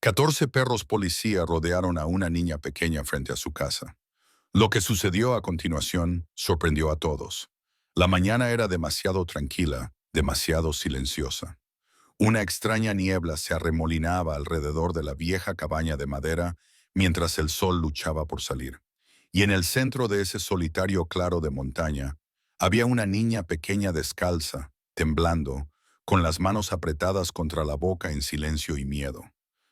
14 perros policía rodearon a una niña pequeña frente a su casa. Lo que sucedió a continuación sorprendió a todos. La mañana era demasiado tranquila, demasiado silenciosa. Una extraña niebla se arremolinaba alrededor de la vieja cabaña de madera mientras el sol luchaba por salir. Y en el centro de ese solitario claro de montaña había una niña pequeña descalza, temblando, con las manos apretadas contra la boca en silencio y miedo.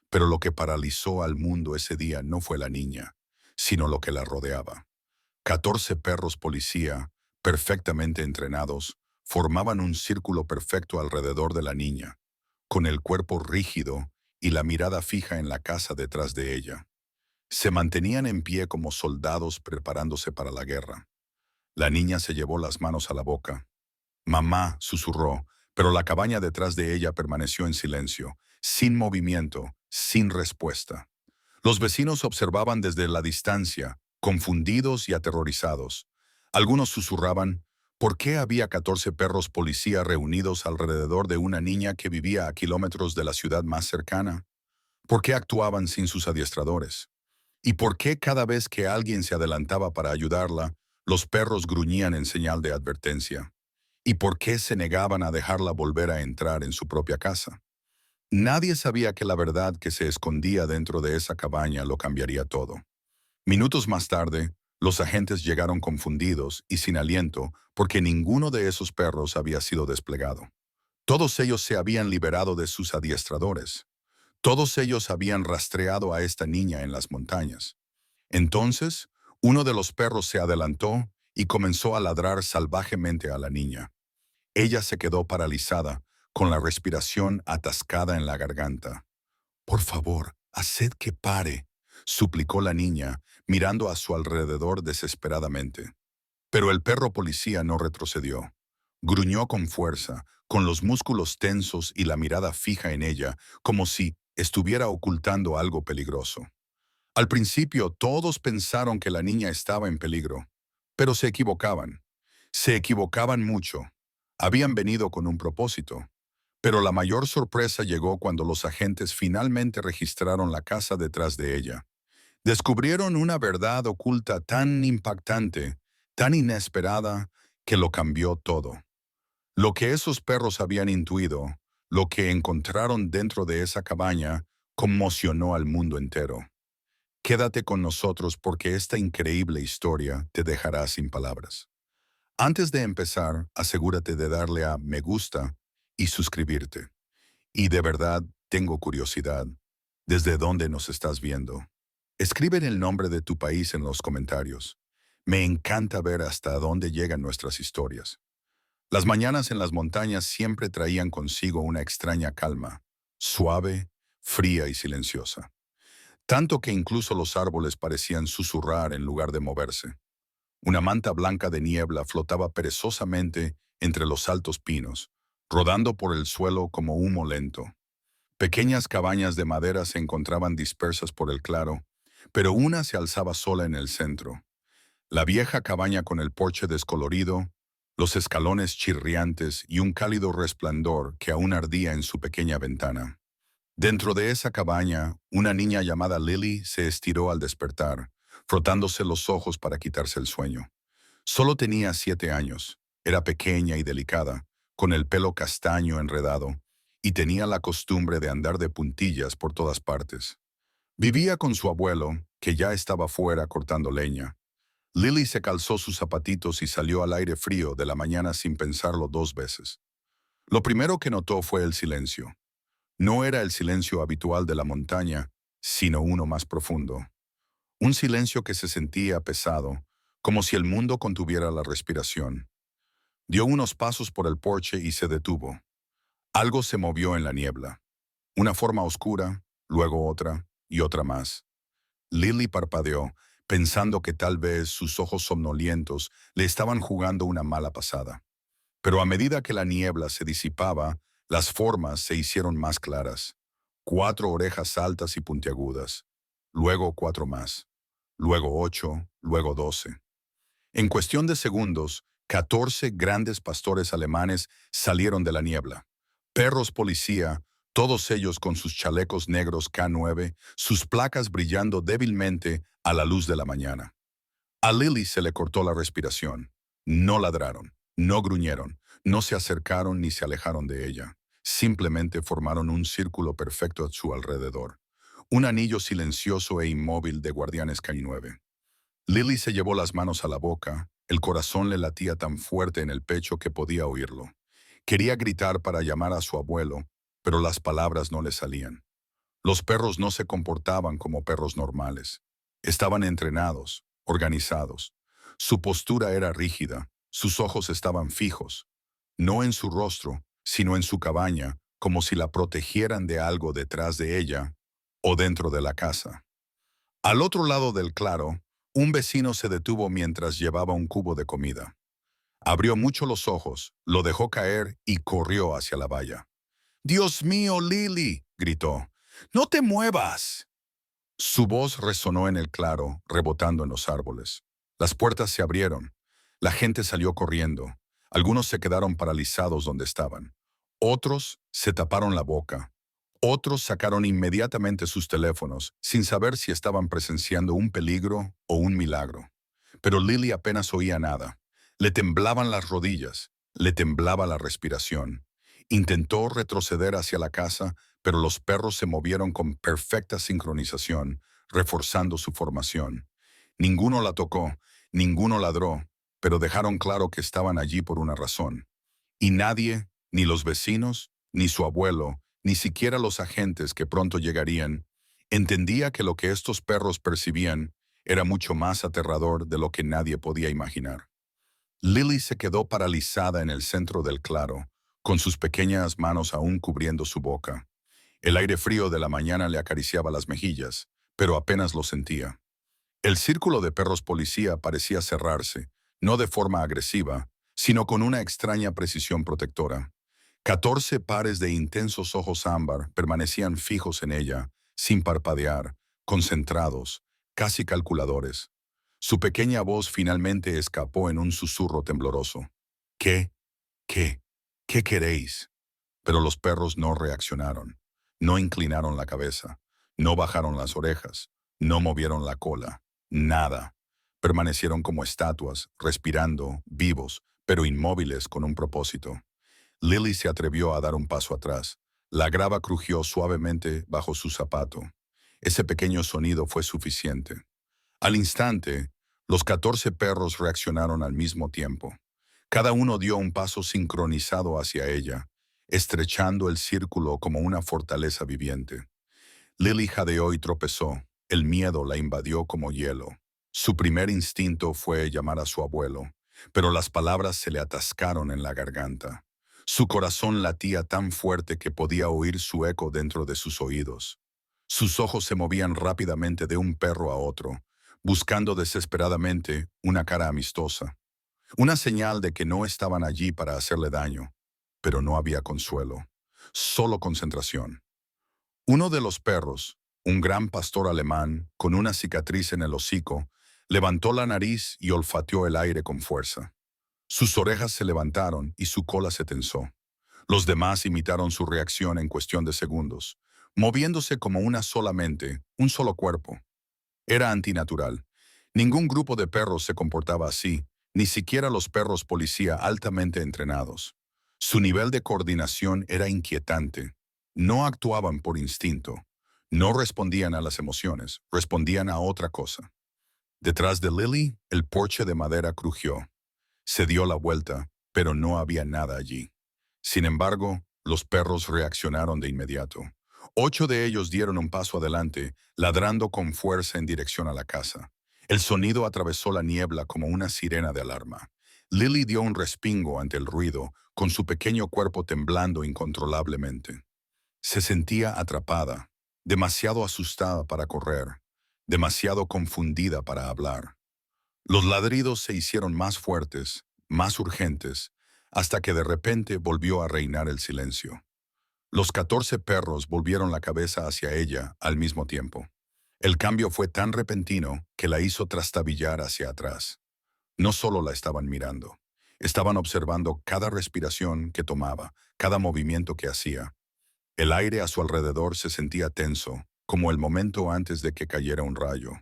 Pero lo que paralizó al mundo ese día no fue la niña, sino lo que la rodeaba. 14 perros policía, perfectamente entrenados, formaban un círculo perfecto alrededor de la niña, con el cuerpo rígido y la mirada fija en la casa detrás de ella. Se mantenían en pie como soldados preparándose para la guerra. La niña se llevó las manos a la boca. Mamá, susurró, pero la cabaña detrás de ella permaneció en silencio, sin movimiento, sin respuesta. Los vecinos observaban desde la distancia, confundidos y aterrorizados. Algunos susurraban, ¿por qué había 14 perros policía reunidos alrededor de una niña que vivía a kilómetros de la ciudad más cercana? ¿Por qué actuaban sin sus adiestradores? ¿Y por qué cada vez que alguien se adelantaba para ayudarla, los perros gruñían en señal de advertencia? ¿Y por qué se negaban a dejarla volver a entrar en su propia casa? Nadie sabía que la verdad que se escondía dentro de esa cabaña lo cambiaría todo. Minutos más tarde, los agentes llegaron confundidos y sin aliento porque ninguno de esos perros había sido desplegado. Todos ellos se habían liberado de sus adiestradores. Todos ellos habían rastreado a esta niña en las montañas. Entonces, uno de los perros se adelantó y comenzó a ladrar salvajemente a la niña. Ella se quedó paralizada, con la respiración atascada en la garganta. «Por favor, haced que pare», suplicó la niña, mirando a su alrededor desesperadamente. Pero el perro policía no retrocedió. Gruñó con fuerza, con los músculos tensos y la mirada fija en ella, como si estuviera ocultando algo peligroso. Al principio todos pensaron que la niña estaba en peligro, pero se equivocaban. Se equivocaban mucho. Habían venido con un propósito. Pero la mayor sorpresa llegó cuando los agentes finalmente registraron la casa detrás de ella. Descubrieron una verdad oculta tan impactante, tan inesperada, que lo cambió todo. Lo que esos perros habían intuido, lo que encontraron dentro de esa cabaña, conmocionó al mundo entero. Quédate con nosotros porque esta increíble historia te dejará sin palabras. Antes de empezar, asegúrate de darle a me gusta y suscribirte. Y de verdad, tengo curiosidad. ¿Desde dónde nos estás viendo? Escribe el nombre de tu país en los comentarios. Me encanta ver hasta dónde llegan nuestras historias. Las mañanas en las montañas siempre traían consigo una extraña calma, suave, fría y silenciosa. Tanto que incluso los árboles parecían susurrar en lugar de moverse. Una manta blanca de niebla flotaba perezosamente entre los altos pinos, rodando por el suelo como humo lento. Pequeñas cabañas de madera se encontraban dispersas por el claro, pero una se alzaba sola en el centro. La vieja cabaña con el porche descolorido, los escalones chirriantes y un cálido resplandor que aún ardía en su pequeña ventana. Dentro de esa cabaña, una niña llamada Lily se estiró al despertar, frotándose los ojos para quitarse el sueño. Solo tenía 7 años, era pequeña y delicada, con el pelo castaño enredado, y tenía la costumbre de andar de puntillas por todas partes. Vivía con su abuelo, que ya estaba fuera cortando leña. Lily se calzó sus zapatitos y salió al aire frío de la mañana sin pensarlo 2 veces. Lo primero que notó fue el silencio. No era el silencio habitual de la montaña, sino uno más profundo. Un silencio que se sentía pesado, como si el mundo contuviera la respiración. Dio unos pasos por el porche y se detuvo. Algo se movió en la niebla. Una forma oscura, luego otra y otra más. Lily parpadeó, pensando que tal vez sus ojos somnolientos le estaban jugando una mala pasada. Pero a medida que la niebla se disipaba, las formas se hicieron más claras. 4 orejas altas y puntiagudas. Luego 4 más. Luego 8, luego 12. En cuestión de segundos, 14 grandes pastores alemanes salieron de la niebla. Perros policía, todos ellos con sus chalecos negros K9, sus placas brillando débilmente a la luz de la mañana. A Lily se le cortó la respiración. No ladraron, no gruñeron, no se acercaron ni se alejaron de ella. Simplemente formaron un círculo perfecto a su alrededor. Un anillo silencioso e inmóvil de guardianes K9. Lily se llevó las manos a la boca, el corazón le latía tan fuerte en el pecho que podía oírlo. Quería gritar para llamar a su abuelo, pero las palabras no le salían. Los perros no se comportaban como perros normales. Estaban entrenados, organizados. Su postura era rígida, sus ojos estaban fijos, no en su rostro, sino en su cabaña, como si la protegieran de algo detrás de ella o dentro de la casa. Al otro lado del claro, un vecino se detuvo mientras llevaba un cubo de comida. Abrió mucho los ojos, lo dejó caer y corrió hacia la valla. «¡Dios mío, Lily!», gritó. «¡No te muevas!». Su voz resonó en el claro, rebotando en los árboles. Las puertas se abrieron. La gente salió corriendo. Algunos se quedaron paralizados donde estaban. Otros se taparon la boca. Otros sacaron inmediatamente sus teléfonos, sin saber si estaban presenciando un peligro o un milagro. Pero Lily apenas oía nada. Le temblaban las rodillas, le temblaba la respiración. Intentó retroceder hacia la casa, pero los perros se movieron con perfecta sincronización, reforzando su formación. Ninguno la tocó, ninguno ladró, pero dejaron claro que estaban allí por una razón. Y nadie, ni los vecinos, ni su abuelo, ni siquiera los agentes que pronto llegarían, entendía que lo que estos perros percibían era mucho más aterrador de lo que nadie podía imaginar. Lily se quedó paralizada en el centro del claro, con sus pequeñas manos aún cubriendo su boca. El aire frío de la mañana le acariciaba las mejillas, pero apenas lo sentía. El círculo de perros policía parecía cerrarse, no de forma agresiva, sino con una extraña precisión protectora. 14 pares de intensos ojos ámbar permanecían fijos en ella, sin parpadear, concentrados, casi calculadores. Su pequeña voz finalmente escapó en un susurro tembloroso. «¿Qué? ¿Qué? ¿Qué queréis?». Pero los perros no reaccionaron, no inclinaron la cabeza, no bajaron las orejas, no movieron la cola, nada. Permanecieron como estatuas, respirando, vivos, pero inmóviles con un propósito. Lily se atrevió a dar un paso atrás. La grava crujió suavemente bajo su zapato. Ese pequeño sonido fue suficiente. Al instante, los 14 perros reaccionaron al mismo tiempo. Cada uno dio un paso sincronizado hacia ella, estrechando el círculo como una fortaleza viviente. Lily jadeó y tropezó. El miedo la invadió como hielo. Su primer instinto fue llamar a su abuelo, pero las palabras se le atascaron en la garganta. Su corazón latía tan fuerte que podía oír su eco dentro de sus oídos. Sus ojos se movían rápidamente de un perro a otro, buscando desesperadamente una cara amistosa. Una señal de que no estaban allí para hacerle daño, pero no había consuelo, solo concentración. Uno de los perros, un gran pastor alemán con una cicatriz en el hocico, levantó la nariz y olfateó el aire con fuerza. Sus orejas se levantaron y su cola se tensó. Los demás imitaron su reacción en cuestión de segundos, moviéndose como una sola mente, un solo cuerpo. Era antinatural. Ningún grupo de perros se comportaba así, ni siquiera los perros policía altamente entrenados. Su nivel de coordinación era inquietante. No actuaban por instinto. No respondían a las emociones, respondían a otra cosa. Detrás de Lily, el porche de madera crujió. Se dio la vuelta, pero no había nada allí. Sin embargo, los perros reaccionaron de inmediato. 8 de ellos dieron un paso adelante, ladrando con fuerza en dirección a la casa. El sonido atravesó la niebla como una sirena de alarma. Lily dio un respingo ante el ruido, con su pequeño cuerpo temblando incontrolablemente. Se sentía atrapada, demasiado asustada para correr, demasiado confundida para hablar. Los ladridos se hicieron más fuertes, más urgentes, hasta que de repente volvió a reinar el silencio. Los 14 perros volvieron la cabeza hacia ella al mismo tiempo. El cambio fue tan repentino que la hizo trastabillar hacia atrás. No solo la estaban mirando, estaban observando cada respiración que tomaba, cada movimiento que hacía. El aire a su alrededor se sentía tenso, como el momento antes de que cayera un rayo.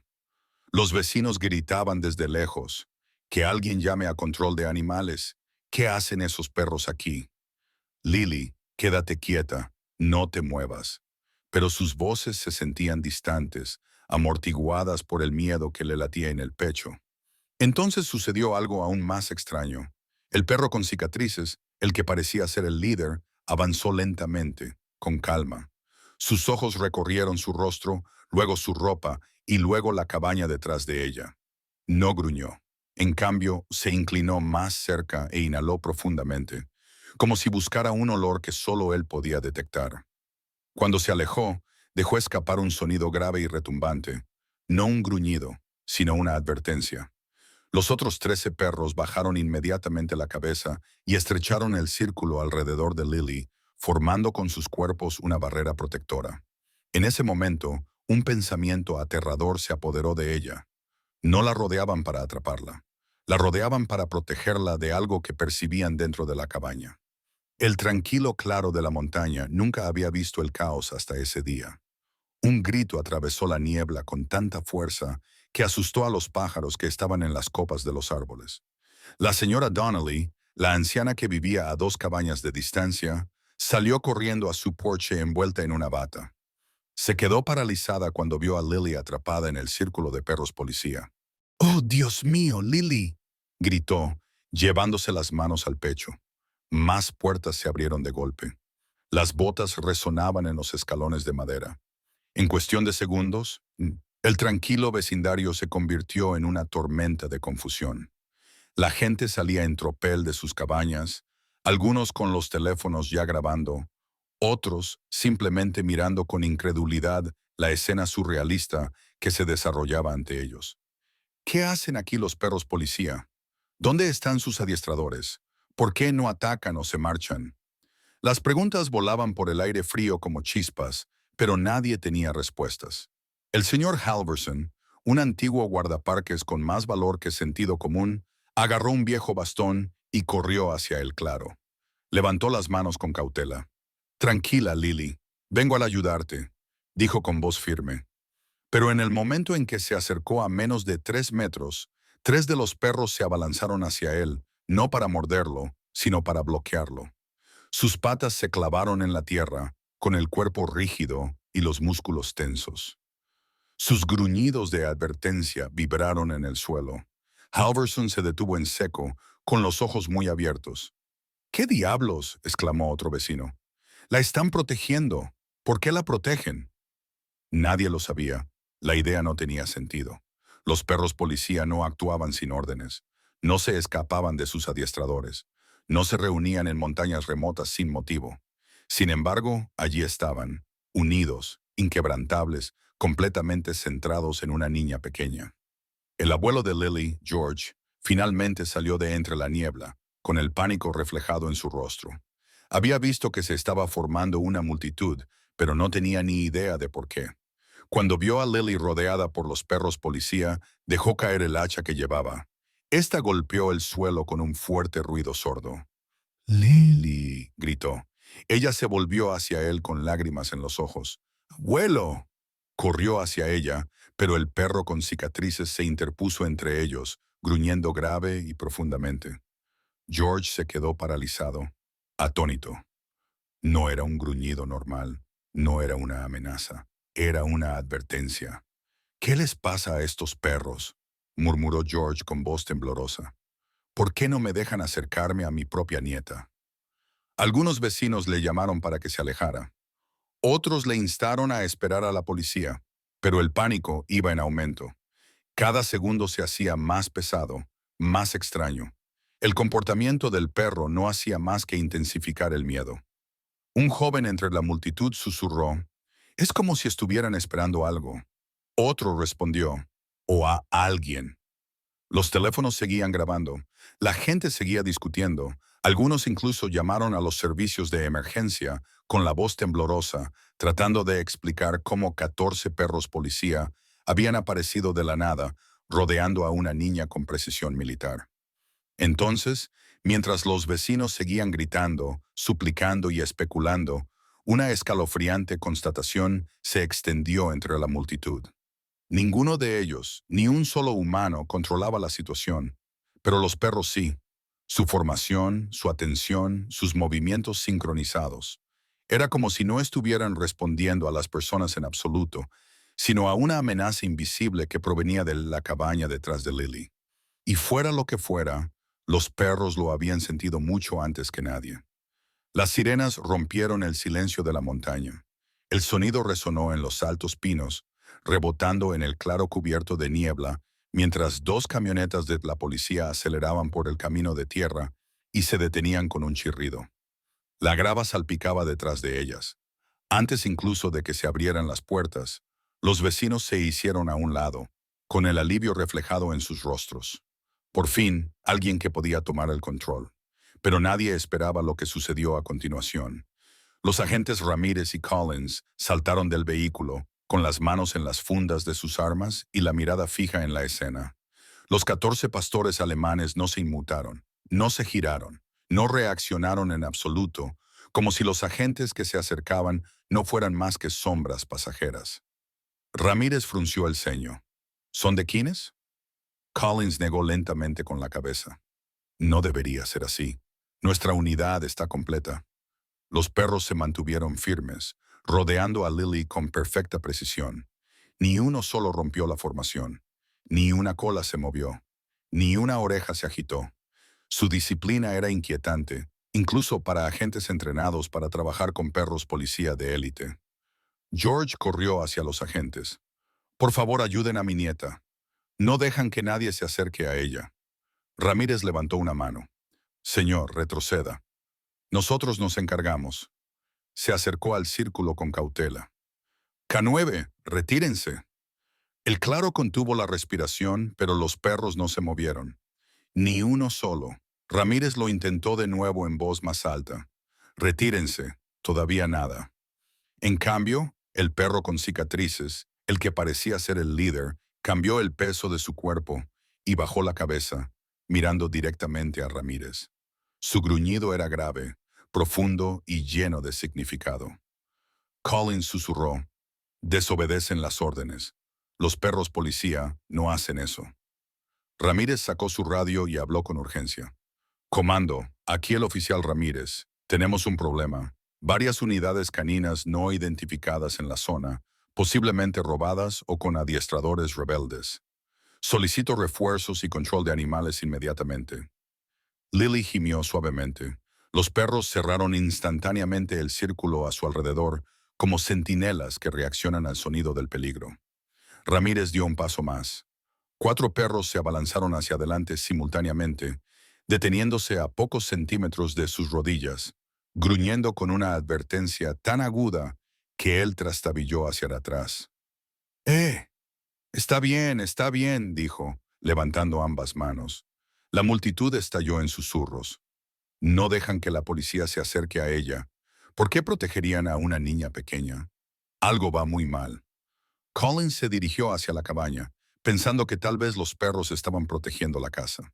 Los vecinos gritaban desde lejos, «Que alguien llame a control de animales. ¿Qué hacen esos perros aquí?» «Lily, quédate quieta, no te muevas». Pero sus voces se sentían distantes, amortiguadas por el miedo que le latía en el pecho. Entonces sucedió algo aún más extraño. El perro con cicatrices, el que parecía ser el líder, avanzó lentamente, con calma. Sus ojos recorrieron su rostro, luego su ropa y luego la cabaña detrás de ella. No gruñó. En cambio, se inclinó más cerca e inhaló profundamente, como si buscara un olor que solo él podía detectar. Cuando se alejó, dejó escapar un sonido grave y retumbante, no un gruñido, sino una advertencia. Los otros 13 perros bajaron inmediatamente la cabeza y estrecharon el círculo alrededor de Lily, formando con sus cuerpos una barrera protectora. En ese momento, un pensamiento aterrador se apoderó de ella. No la rodeaban para atraparla. La rodeaban para protegerla de algo que percibían dentro de la cabaña. El tranquilo claro de la montaña nunca había visto el caos hasta ese día. Un grito atravesó la niebla con tanta fuerza que asustó a los pájaros que estaban en las copas de los árboles. La señora Donnelly, la anciana que vivía a 2 cabañas de distancia, salió corriendo a su porche envuelta en una bata. Se quedó paralizada cuando vio a Lily atrapada en el círculo de perros policía. «¡Oh, Dios mío, Lily!», gritó, llevándose las manos al pecho. Más puertas se abrieron de golpe. Las botas resonaban en los escalones de madera. En cuestión de segundos, el tranquilo vecindario se convirtió en una tormenta de confusión. La gente salía en tropel de sus cabañas, algunos con los teléfonos ya grabando, otros simplemente mirando con incredulidad la escena surrealista que se desarrollaba ante ellos. ¿Qué hacen aquí los perros policía? ¿Dónde están sus adiestradores? ¿Por qué no atacan o se marchan? Las preguntas volaban por el aire frío como chispas, pero nadie tenía respuestas. El señor Halverson, un antiguo guardaparques con más valor que sentido común, agarró un viejo bastón y corrió hacia el claro. Levantó las manos con cautela. «Tranquila, Lily. Vengo a ayudarte», dijo con voz firme. Pero en el momento en que se acercó a menos de 3 metros, 3 de los perros se abalanzaron hacia él, no para morderlo, sino para bloquearlo. Sus patas se clavaron en la tierra, con el cuerpo rígido y los músculos tensos. Sus gruñidos de advertencia vibraron en el suelo. Halverson se detuvo en seco, con los ojos muy abiertos. «¿Qué diablos?», exclamó otro vecino. «La están protegiendo. ¿Por qué la protegen?». Nadie lo sabía. La idea no tenía sentido. Los perros policía no actuaban sin órdenes. No se escapaban de sus adiestradores. No se reunían en montañas remotas sin motivo. Sin embargo, allí estaban, unidos, inquebrantables, completamente centrados en una niña pequeña. El abuelo de Lily, George, finalmente salió de entre la niebla, con el pánico reflejado en su rostro. Había visto que se estaba formando una multitud, pero no tenía ni idea de por qué. Cuando vio a Lily rodeada por los perros policía, dejó caer el hacha que llevaba. Esta golpeó el suelo con un fuerte ruido sordo. «Lily», gritó. Ella se volvió hacia él con lágrimas en los ojos. «¡Abuelo!». Corrió hacia ella, pero el perro con cicatrices se interpuso entre ellos, gruñendo grave y profundamente. George se quedó paralizado, atónito. No era un gruñido normal, no era una amenaza, era una advertencia. «¿Qué les pasa a estos perros?», murmuró George con voz temblorosa. «¿Por qué no me dejan acercarme a mi propia nieta?». Algunos vecinos le llamaron para que se alejara. Otros le instaron a esperar a la policía, pero el pánico iba en aumento. Cada segundo se hacía más pesado, más extraño. El comportamiento del perro no hacía más que intensificar el miedo. Un joven entre la multitud susurró, «Es como si estuvieran esperando algo». Otro respondió, «O a alguien». Los teléfonos seguían grabando. La gente seguía discutiendo. Algunos incluso llamaron a los servicios de emergencia con la voz temblorosa, tratando de explicar cómo 14 perros policía habían aparecido de la nada, rodeando a una niña con precisión militar. Entonces, mientras los vecinos seguían gritando, suplicando y especulando, Una escalofriante constatación se extendió entre la multitud. Ninguno de ellos, ni un solo humano, controlaba la situación, pero los perros sí. Su formación, su atención, sus movimientos sincronizados. Era como si no estuvieran respondiendo a las personas en absoluto, sino a una amenaza invisible que provenía de la cabaña detrás de Lily. Y fuera lo que fuera, los perros lo habían sentido mucho antes que nadie. Las sirenas rompieron el silencio de la montaña. El sonido resonó en los altos pinos, rebotando en el claro cubierto de niebla, mientras dos camionetas de la policía aceleraban por el camino de tierra y se detenían con un chirrido. La grava salpicaba detrás de ellas. Antes incluso de que se abrieran las puertas, los vecinos se hicieron a un lado, con el alivio reflejado en sus rostros. Por fin, alguien que podía tomar el control. Pero nadie esperaba lo que sucedió a continuación. Los agentes Ramírez y Collins saltaron del vehículo, con las manos en las fundas de sus armas y la mirada fija en la escena. Los 14 pastores alemanes no se inmutaron, no se giraron, no reaccionaron en absoluto, como si los agentes que se acercaban no fueran más que sombras pasajeras. Ramírez frunció el ceño. ¿Son de quiénes? Collins negó lentamente con la cabeza. No debería ser así. Nuestra unidad está completa. Los perros se mantuvieron firmes, rodeando a Lily con perfecta precisión. Ni uno solo rompió la formación, ni una cola se movió, ni una oreja se agitó. Su disciplina era inquietante, incluso para agentes entrenados para trabajar con perros policía de élite. George corrió hacia los agentes. Por favor, ayuden a mi nieta. No dejan que nadie se acerque a ella. Ramírez levantó una mano. Señor, retroceda. Nosotros nos encargamos. Se acercó al círculo con cautela. K9, retírense. El claro contuvo la respiración, pero los perros no se movieron. Ni uno solo. Ramírez lo intentó de nuevo en voz más alta. Retírense. Todavía nada. En cambio, el perro con cicatrices, el que parecía ser el líder, cambió el peso de su cuerpo y bajó la cabeza, mirando directamente a Ramírez. Su gruñido era grave, profundo y lleno de significado. Collins susurró, desobedecen las órdenes. Los perros policía no hacen eso. Ramírez sacó su radio y habló con urgencia. Comando, aquí el oficial Ramírez. Tenemos un problema. Varias unidades caninas no identificadas en la zona, posiblemente robadas o con adiestradores rebeldes. Solicito refuerzos y control de animales inmediatamente. Lily gimió suavemente. Los perros cerraron instantáneamente el círculo a su alrededor, como centinelas que reaccionan al sonido del peligro. Ramírez dio un paso más. 4 perros se abalanzaron hacia adelante simultáneamente, deteniéndose a pocos centímetros de sus rodillas, gruñendo con una advertencia tan aguda que él trastabilló hacia atrás. ¡Eh! Está bien, dijo, levantando ambas manos. La multitud estalló en susurros. No dejan que la policía se acerque a ella. ¿Por qué protegerían a una niña pequeña? Algo va muy mal. Collins se dirigió hacia la cabaña, pensando que tal vez los perros estaban protegiendo la casa.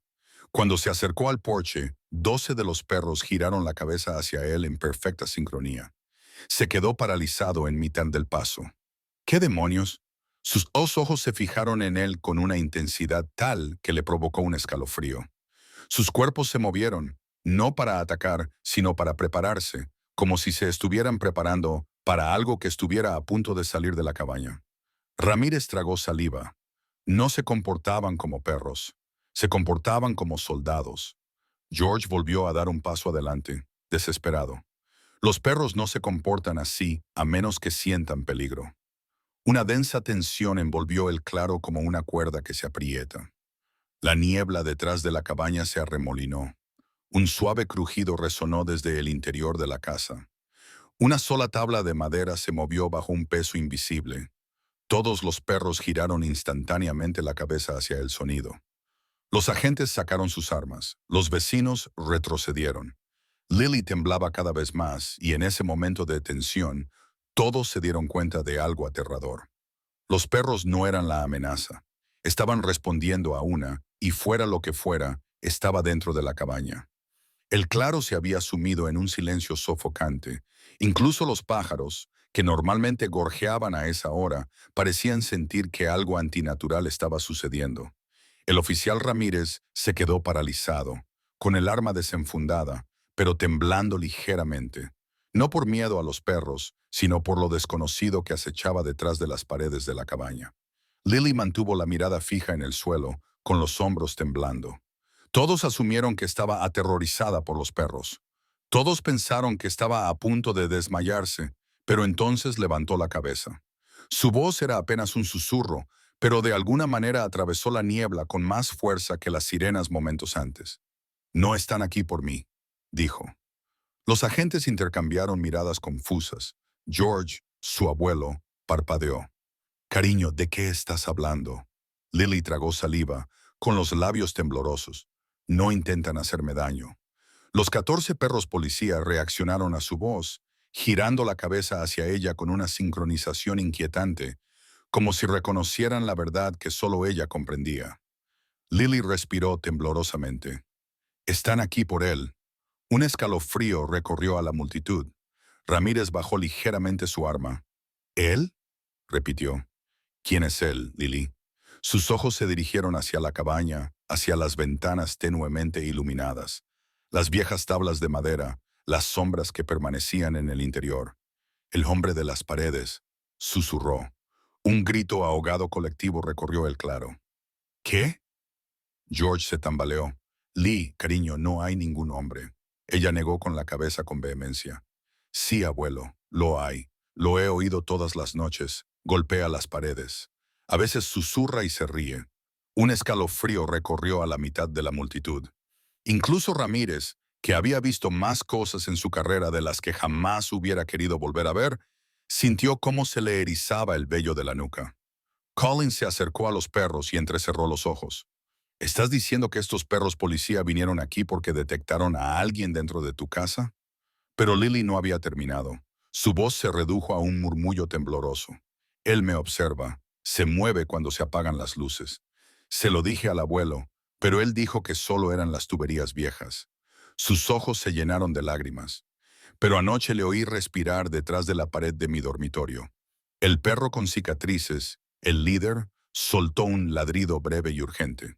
Cuando se acercó al porche, 12 de los perros giraron la cabeza hacia él en perfecta sincronía. Se quedó paralizado en mitad del paso. ¿Qué demonios? Sus dos ojos se fijaron en él con una intensidad tal que le provocó un escalofrío. Sus cuerpos se movieron, no para atacar, sino para prepararse, como si se estuvieran preparando para algo que estuviera a punto de salir de la cabaña. Ramírez tragó saliva. No se comportaban como perros, se comportaban como soldados. George volvió a dar un paso adelante, desesperado. Los perros no se comportan así a menos que sientan peligro. Una densa tensión envolvió el claro como una cuerda que se aprieta. La niebla detrás de la cabaña se arremolinó. Un suave crujido resonó desde el interior de la casa. Una sola tabla de madera se movió bajo un peso invisible. Todos los perros giraron instantáneamente la cabeza hacia el sonido. Los agentes sacaron sus armas. Los vecinos retrocedieron. Lily temblaba cada vez más y en ese momento de tensión, todos se dieron cuenta de algo aterrador. Los perros no eran la amenaza. Estaban respondiendo a una, y fuera lo que fuera, estaba dentro de la cabaña. El claro se había sumido en un silencio sofocante. Incluso los pájaros, que normalmente gorjeaban a esa hora, parecían sentir que algo antinatural estaba sucediendo. El oficial Ramírez se quedó paralizado, con el arma desenfundada, pero temblando ligeramente. No por miedo a los perros, sino por lo desconocido que acechaba detrás de las paredes de la cabaña. Lily mantuvo la mirada fija en el suelo, con los hombros temblando. Todos asumieron que estaba aterrorizada por los perros. Todos pensaron que estaba a punto de desmayarse, pero entonces levantó la cabeza. Su voz era apenas un susurro, pero de alguna manera atravesó la niebla con más fuerza que las sirenas momentos antes. No están aquí por mí, dijo. Los agentes intercambiaron miradas confusas. George, su abuelo, parpadeó. Cariño, ¿de qué estás hablando? Lily tragó saliva, con los labios temblorosos. No intentan hacerme daño. Los 14 perros policía reaccionaron a su voz, girando la cabeza hacia ella con una sincronización inquietante, como si reconocieran la verdad que solo ella comprendía. Lily respiró temblorosamente. Están aquí por él. Un escalofrío recorrió a la multitud. Ramírez bajó ligeramente su arma. ¿Él? Repitió. ¿Quién es él, Lily? Sus ojos se dirigieron hacia la cabaña, hacia las ventanas tenuemente iluminadas, las viejas tablas de madera, las sombras que permanecían en el interior. El hombre de las paredes, susurró. Un grito ahogado colectivo recorrió el claro. ¿Qué? George se tambaleó. Lee, cariño, no hay ningún hombre. Ella negó con la cabeza con vehemencia. Sí, abuelo, lo hay. Lo he oído todas las noches. Golpea las paredes. A veces susurra y se ríe. Un escalofrío recorrió a la mitad de la multitud. Incluso Ramírez, que había visto más cosas en su carrera de las que jamás hubiera querido volver a ver, sintió cómo se le erizaba el vello de la nuca. Collins se acercó a los perros y entrecerró los ojos. ¿Estás diciendo que estos perros policía vinieron aquí porque detectaron a alguien dentro de tu casa? Pero Lily no había terminado. Su voz se redujo a un murmullo tembloroso. Él me observa. Se mueve cuando se apagan las luces. Se lo dije al abuelo, pero él dijo que solo eran las tuberías viejas. Sus ojos se llenaron de lágrimas. Pero anoche le oí respirar detrás de la pared de mi dormitorio. El perro con cicatrices, el líder, soltó un ladrido breve y urgente.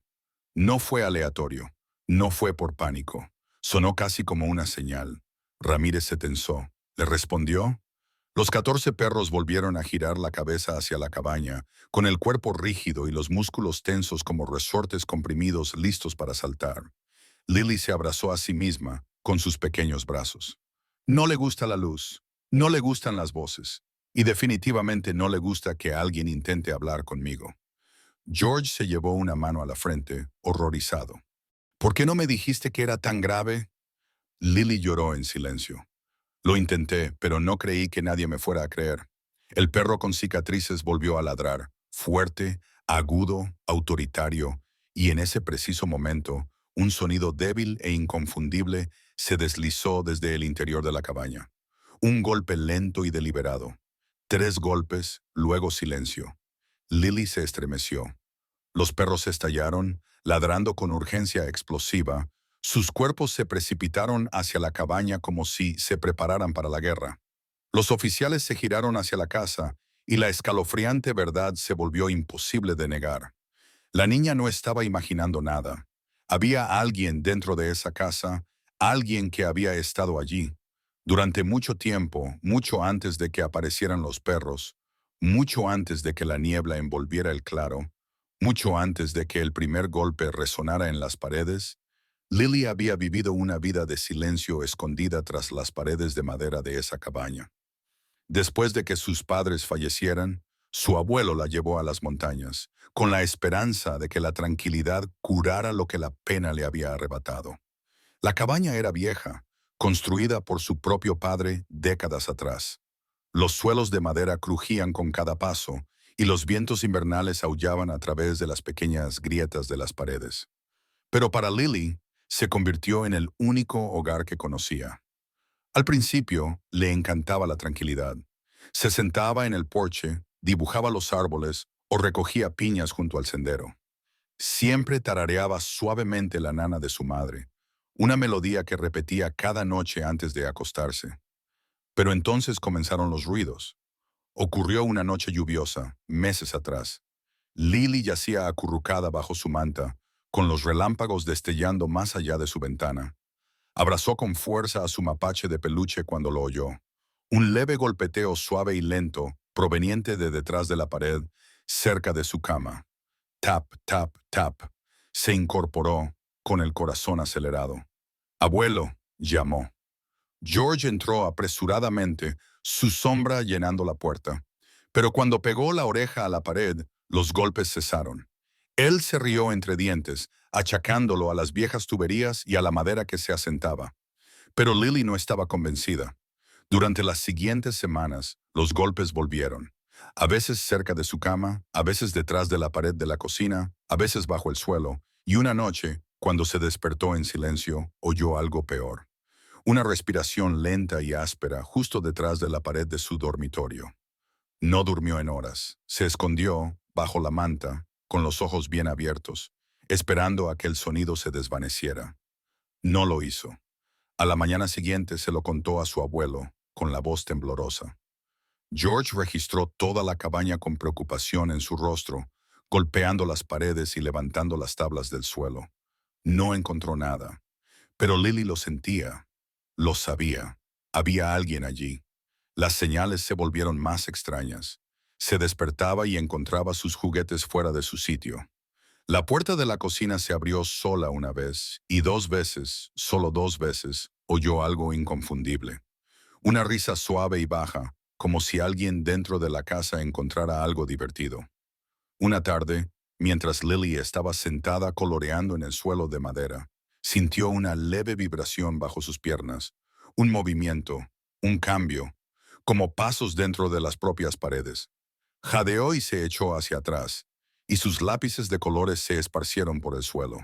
No fue aleatorio, no fue por pánico. Sonó casi como una señal. Ramírez se tensó. ¿Le respondió? Los 14 perros volvieron a girar la cabeza hacia la cabaña, con el cuerpo rígido y los músculos tensos como resortes comprimidos listos para saltar. Lily se abrazó a sí misma con sus pequeños brazos. No le gusta la luz, no le gustan las voces, y definitivamente no le gusta que alguien intente hablar conmigo. George se llevó una mano a la frente, horrorizado. ¿Por qué no me dijiste que era tan grave? Lily lloró en silencio. Lo intenté, pero no creí que nadie me fuera a creer. El perro con cicatrices volvió a ladrar, fuerte, agudo, autoritario, y en ese preciso momento, un sonido débil e inconfundible se deslizó desde el interior de la cabaña. Un golpe lento y deliberado. 3 golpes, luego silencio. Lily se estremeció. Los perros estallaron, ladrando con urgencia explosiva. Sus cuerpos se precipitaron hacia la cabaña como si se prepararan para la guerra. Los oficiales se giraron hacia la casa y la escalofriante verdad se volvió imposible de negar. La niña no estaba imaginando nada. Había alguien dentro de esa casa, alguien que había estado allí. Durante mucho tiempo, mucho antes de que aparecieran los perros, mucho antes de que la niebla envolviera el claro, mucho antes de que el primer golpe resonara en las paredes, Lily había vivido una vida de silencio escondida tras las paredes de madera de esa cabaña. Después de que sus padres fallecieran, su abuelo la llevó a las montañas, con la esperanza de que la tranquilidad curara lo que la pena le había arrebatado. La cabaña era vieja, construida por su propio padre décadas atrás. Los suelos de madera crujían con cada paso, y los vientos invernales aullaban a través de las pequeñas grietas de las paredes. Pero para Lily, se convirtió en el único hogar que conocía. Al principio, le encantaba la tranquilidad. Se sentaba en el porche, dibujaba los árboles o recogía piñas junto al sendero. Siempre tarareaba suavemente la nana de su madre, una melodía que repetía cada noche antes de acostarse. Pero entonces comenzaron los ruidos. Ocurrió una noche lluviosa, meses atrás. Lily yacía acurrucada bajo su manta, con los relámpagos destellando más allá de su ventana. Abrazó con fuerza a su mapache de peluche cuando lo oyó. Un leve golpeteo suave y lento, proveniente de detrás de la pared, cerca de su cama. Tap, tap, tap. Se incorporó, con el corazón acelerado. «Abuelo», llamó. George entró apresuradamente, su sombra llenando la puerta. Pero cuando pegó la oreja a la pared, los golpes cesaron. Él se rió entre dientes, achacándolo a las viejas tuberías y a la madera que se asentaba. Pero Lily no estaba convencida. Durante las siguientes semanas, los golpes volvieron. A veces cerca de su cama, a veces detrás de la pared de la cocina, a veces bajo el suelo, y una noche, cuando se despertó en silencio, oyó algo peor. Una respiración lenta y áspera justo detrás de la pared de su dormitorio. No durmió en horas. Se escondió, bajo la manta, con los ojos bien abiertos, esperando a que el sonido se desvaneciera. No lo hizo. A la mañana siguiente se lo contó a su abuelo, con la voz temblorosa. George registró toda la cabaña con preocupación en su rostro, golpeando las paredes y levantando las tablas del suelo. No encontró nada, pero Lily lo sentía, lo sabía. Había alguien allí. Las señales se volvieron más extrañas. Se despertaba y encontraba sus juguetes fuera de su sitio. La puerta de la cocina se abrió sola una vez, y dos veces, solo dos veces, oyó algo inconfundible. Una risa suave y baja, como si alguien dentro de la casa encontrara algo divertido. Una tarde, mientras Lily estaba sentada coloreando en el suelo de madera, sintió una leve vibración bajo sus piernas, un movimiento, un cambio, como pasos dentro de las propias paredes. Jadeó y se echó hacia atrás, y sus lápices de colores se esparcieron por el suelo.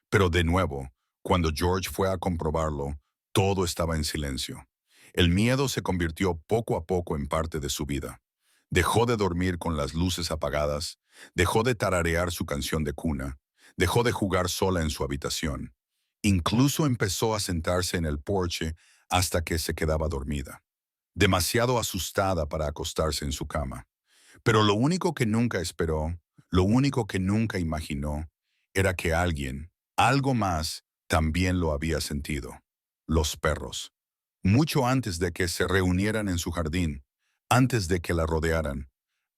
Pero de nuevo, cuando George fue a comprobarlo, todo estaba en silencio. El miedo se convirtió poco a poco en parte de su vida. Dejó de dormir con las luces apagadas, dejó de tararear su canción de cuna, dejó de jugar sola en su habitación. Incluso empezó a sentarse en el porche hasta que se quedaba dormida, demasiado asustada para acostarse en su cama. Pero lo único que nunca esperó, lo único que nunca imaginó, era que alguien, algo más, también lo había sentido. Los perros. Mucho antes de que se reunieran en su jardín, antes de que la rodearan,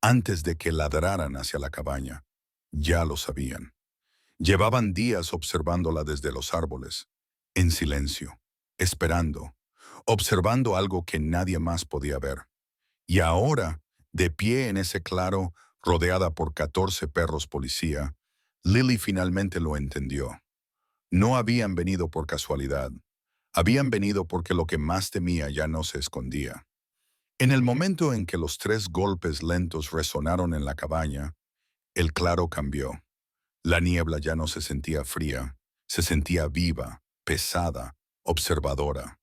antes de que ladraran hacia la cabaña, ya lo sabían. Llevaban días observándola desde los árboles, en silencio, esperando, observando algo que nadie más podía ver. Y ahora, de pie en ese claro, rodeada por 14 perros policía, Lily finalmente lo entendió. No habían venido por casualidad. Habían venido porque lo que más temía ya no se escondía. En el momento en que los 3 golpes lentos resonaron en la cabaña, el claro cambió. La niebla ya no se sentía fría, se sentía viva, pesada, observadora.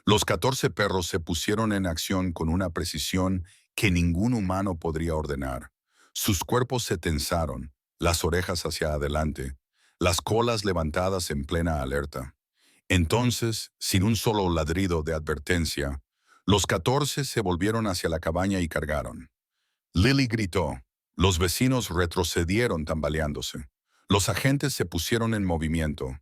Los 14 perros se pusieron en acción con una precisión que ningún humano podría ordenar. Sus cuerpos se tensaron, las orejas hacia adelante, las colas levantadas en plena alerta. Entonces, sin un solo ladrido de advertencia, los 14 se volvieron hacia la cabaña y cargaron. Lily gritó. Los vecinos retrocedieron tambaleándose. Los agentes se pusieron en movimiento.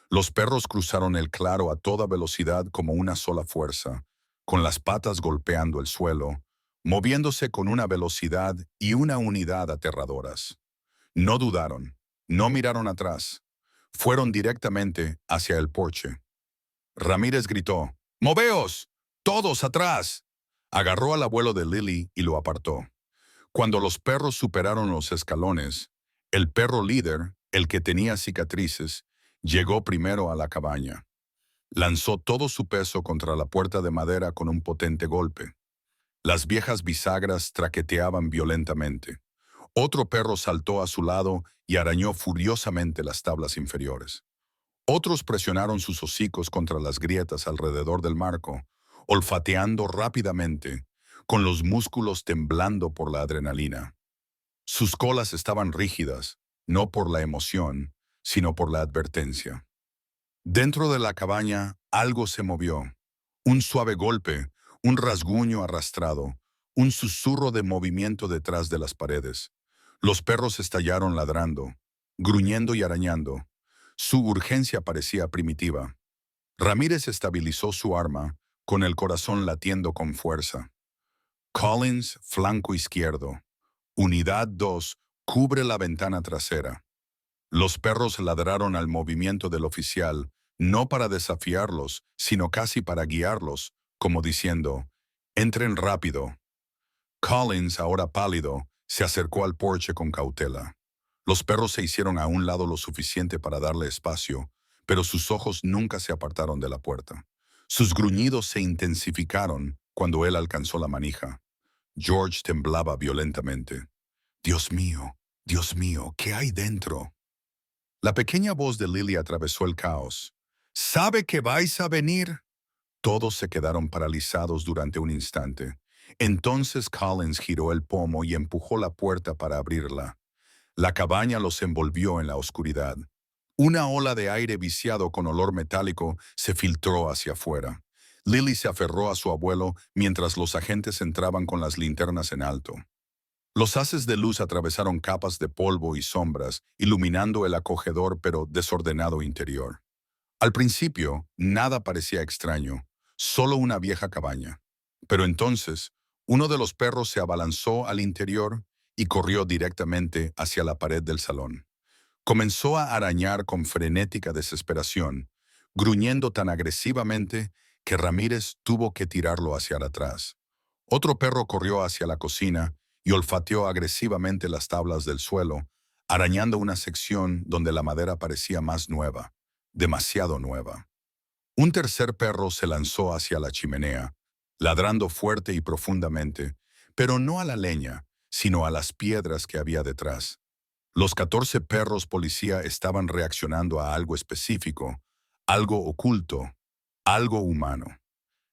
Los perros cruzaron el claro a toda velocidad como una sola fuerza, con las patas golpeando el suelo, moviéndose con una velocidad y una unidad aterradoras. No dudaron, no miraron atrás. Fueron directamente hacia el porche. Ramírez gritó, «¡Moveos! ¡Todos atrás!». Agarró al abuelo de Lily y lo apartó. Cuando los perros superaron los escalones, el perro líder, el que tenía cicatrices, llegó primero a la cabaña. Lanzó todo su peso contra la puerta de madera con un potente golpe. Las viejas bisagras traqueteaban violentamente. Otro perro saltó a su lado y arañó furiosamente las tablas inferiores. Otros presionaron sus hocicos contra las grietas alrededor del marco, olfateando rápidamente, con los músculos temblando por la adrenalina. Sus colas estaban rígidas, no por la emoción, sino por la advertencia. Dentro de la cabaña, algo se movió. Un suave golpe, un rasguño arrastrado, un susurro de movimiento detrás de las paredes. Los perros estallaron ladrando, gruñendo y arañando. Su urgencia parecía primitiva. Ramírez estabilizó su arma, con el corazón latiendo con fuerza. Collins, flanco izquierdo. Unidad 2, cubre la ventana trasera. Los perros ladraron al movimiento del oficial, no para desafiarlos, sino casi para guiarlos, como diciendo, «Entren rápido». Collins, ahora pálido, se acercó al porche con cautela. Los perros se hicieron a un lado lo suficiente para darle espacio, pero sus ojos nunca se apartaron de la puerta. Sus gruñidos se intensificaron cuando él alcanzó la manija. George temblaba violentamente. Dios mío, ¿qué hay dentro?» La pequeña voz de Lily atravesó el caos. «¿Sabe que vais a venir?» Todos se quedaron paralizados durante un instante. Entonces Collins giró el pomo y empujó la puerta para abrirla. La cabaña los envolvió en la oscuridad. Una ola de aire viciado con olor metálico se filtró hacia afuera. Lily se aferró a su abuelo mientras los agentes entraban con las linternas en alto. Los haces de luz atravesaron capas de polvo y sombras, iluminando el acogedor pero desordenado interior. Al principio, nada parecía extraño, solo una vieja cabaña. Pero entonces, uno de los perros se abalanzó al interior y corrió directamente hacia la pared del salón. Comenzó a arañar con frenética desesperación, gruñendo tan agresivamente que Ramírez tuvo que tirarlo hacia atrás. Otro perro corrió hacia la cocina y olfateó agresivamente las tablas del suelo, arañando una sección donde la madera parecía más nueva, demasiado nueva. Un tercer perro se lanzó hacia la chimenea, ladrando fuerte y profundamente, pero no a la leña, sino a las piedras que había detrás. Los 14 perros policía estaban reaccionando a algo específico, algo oculto, algo humano.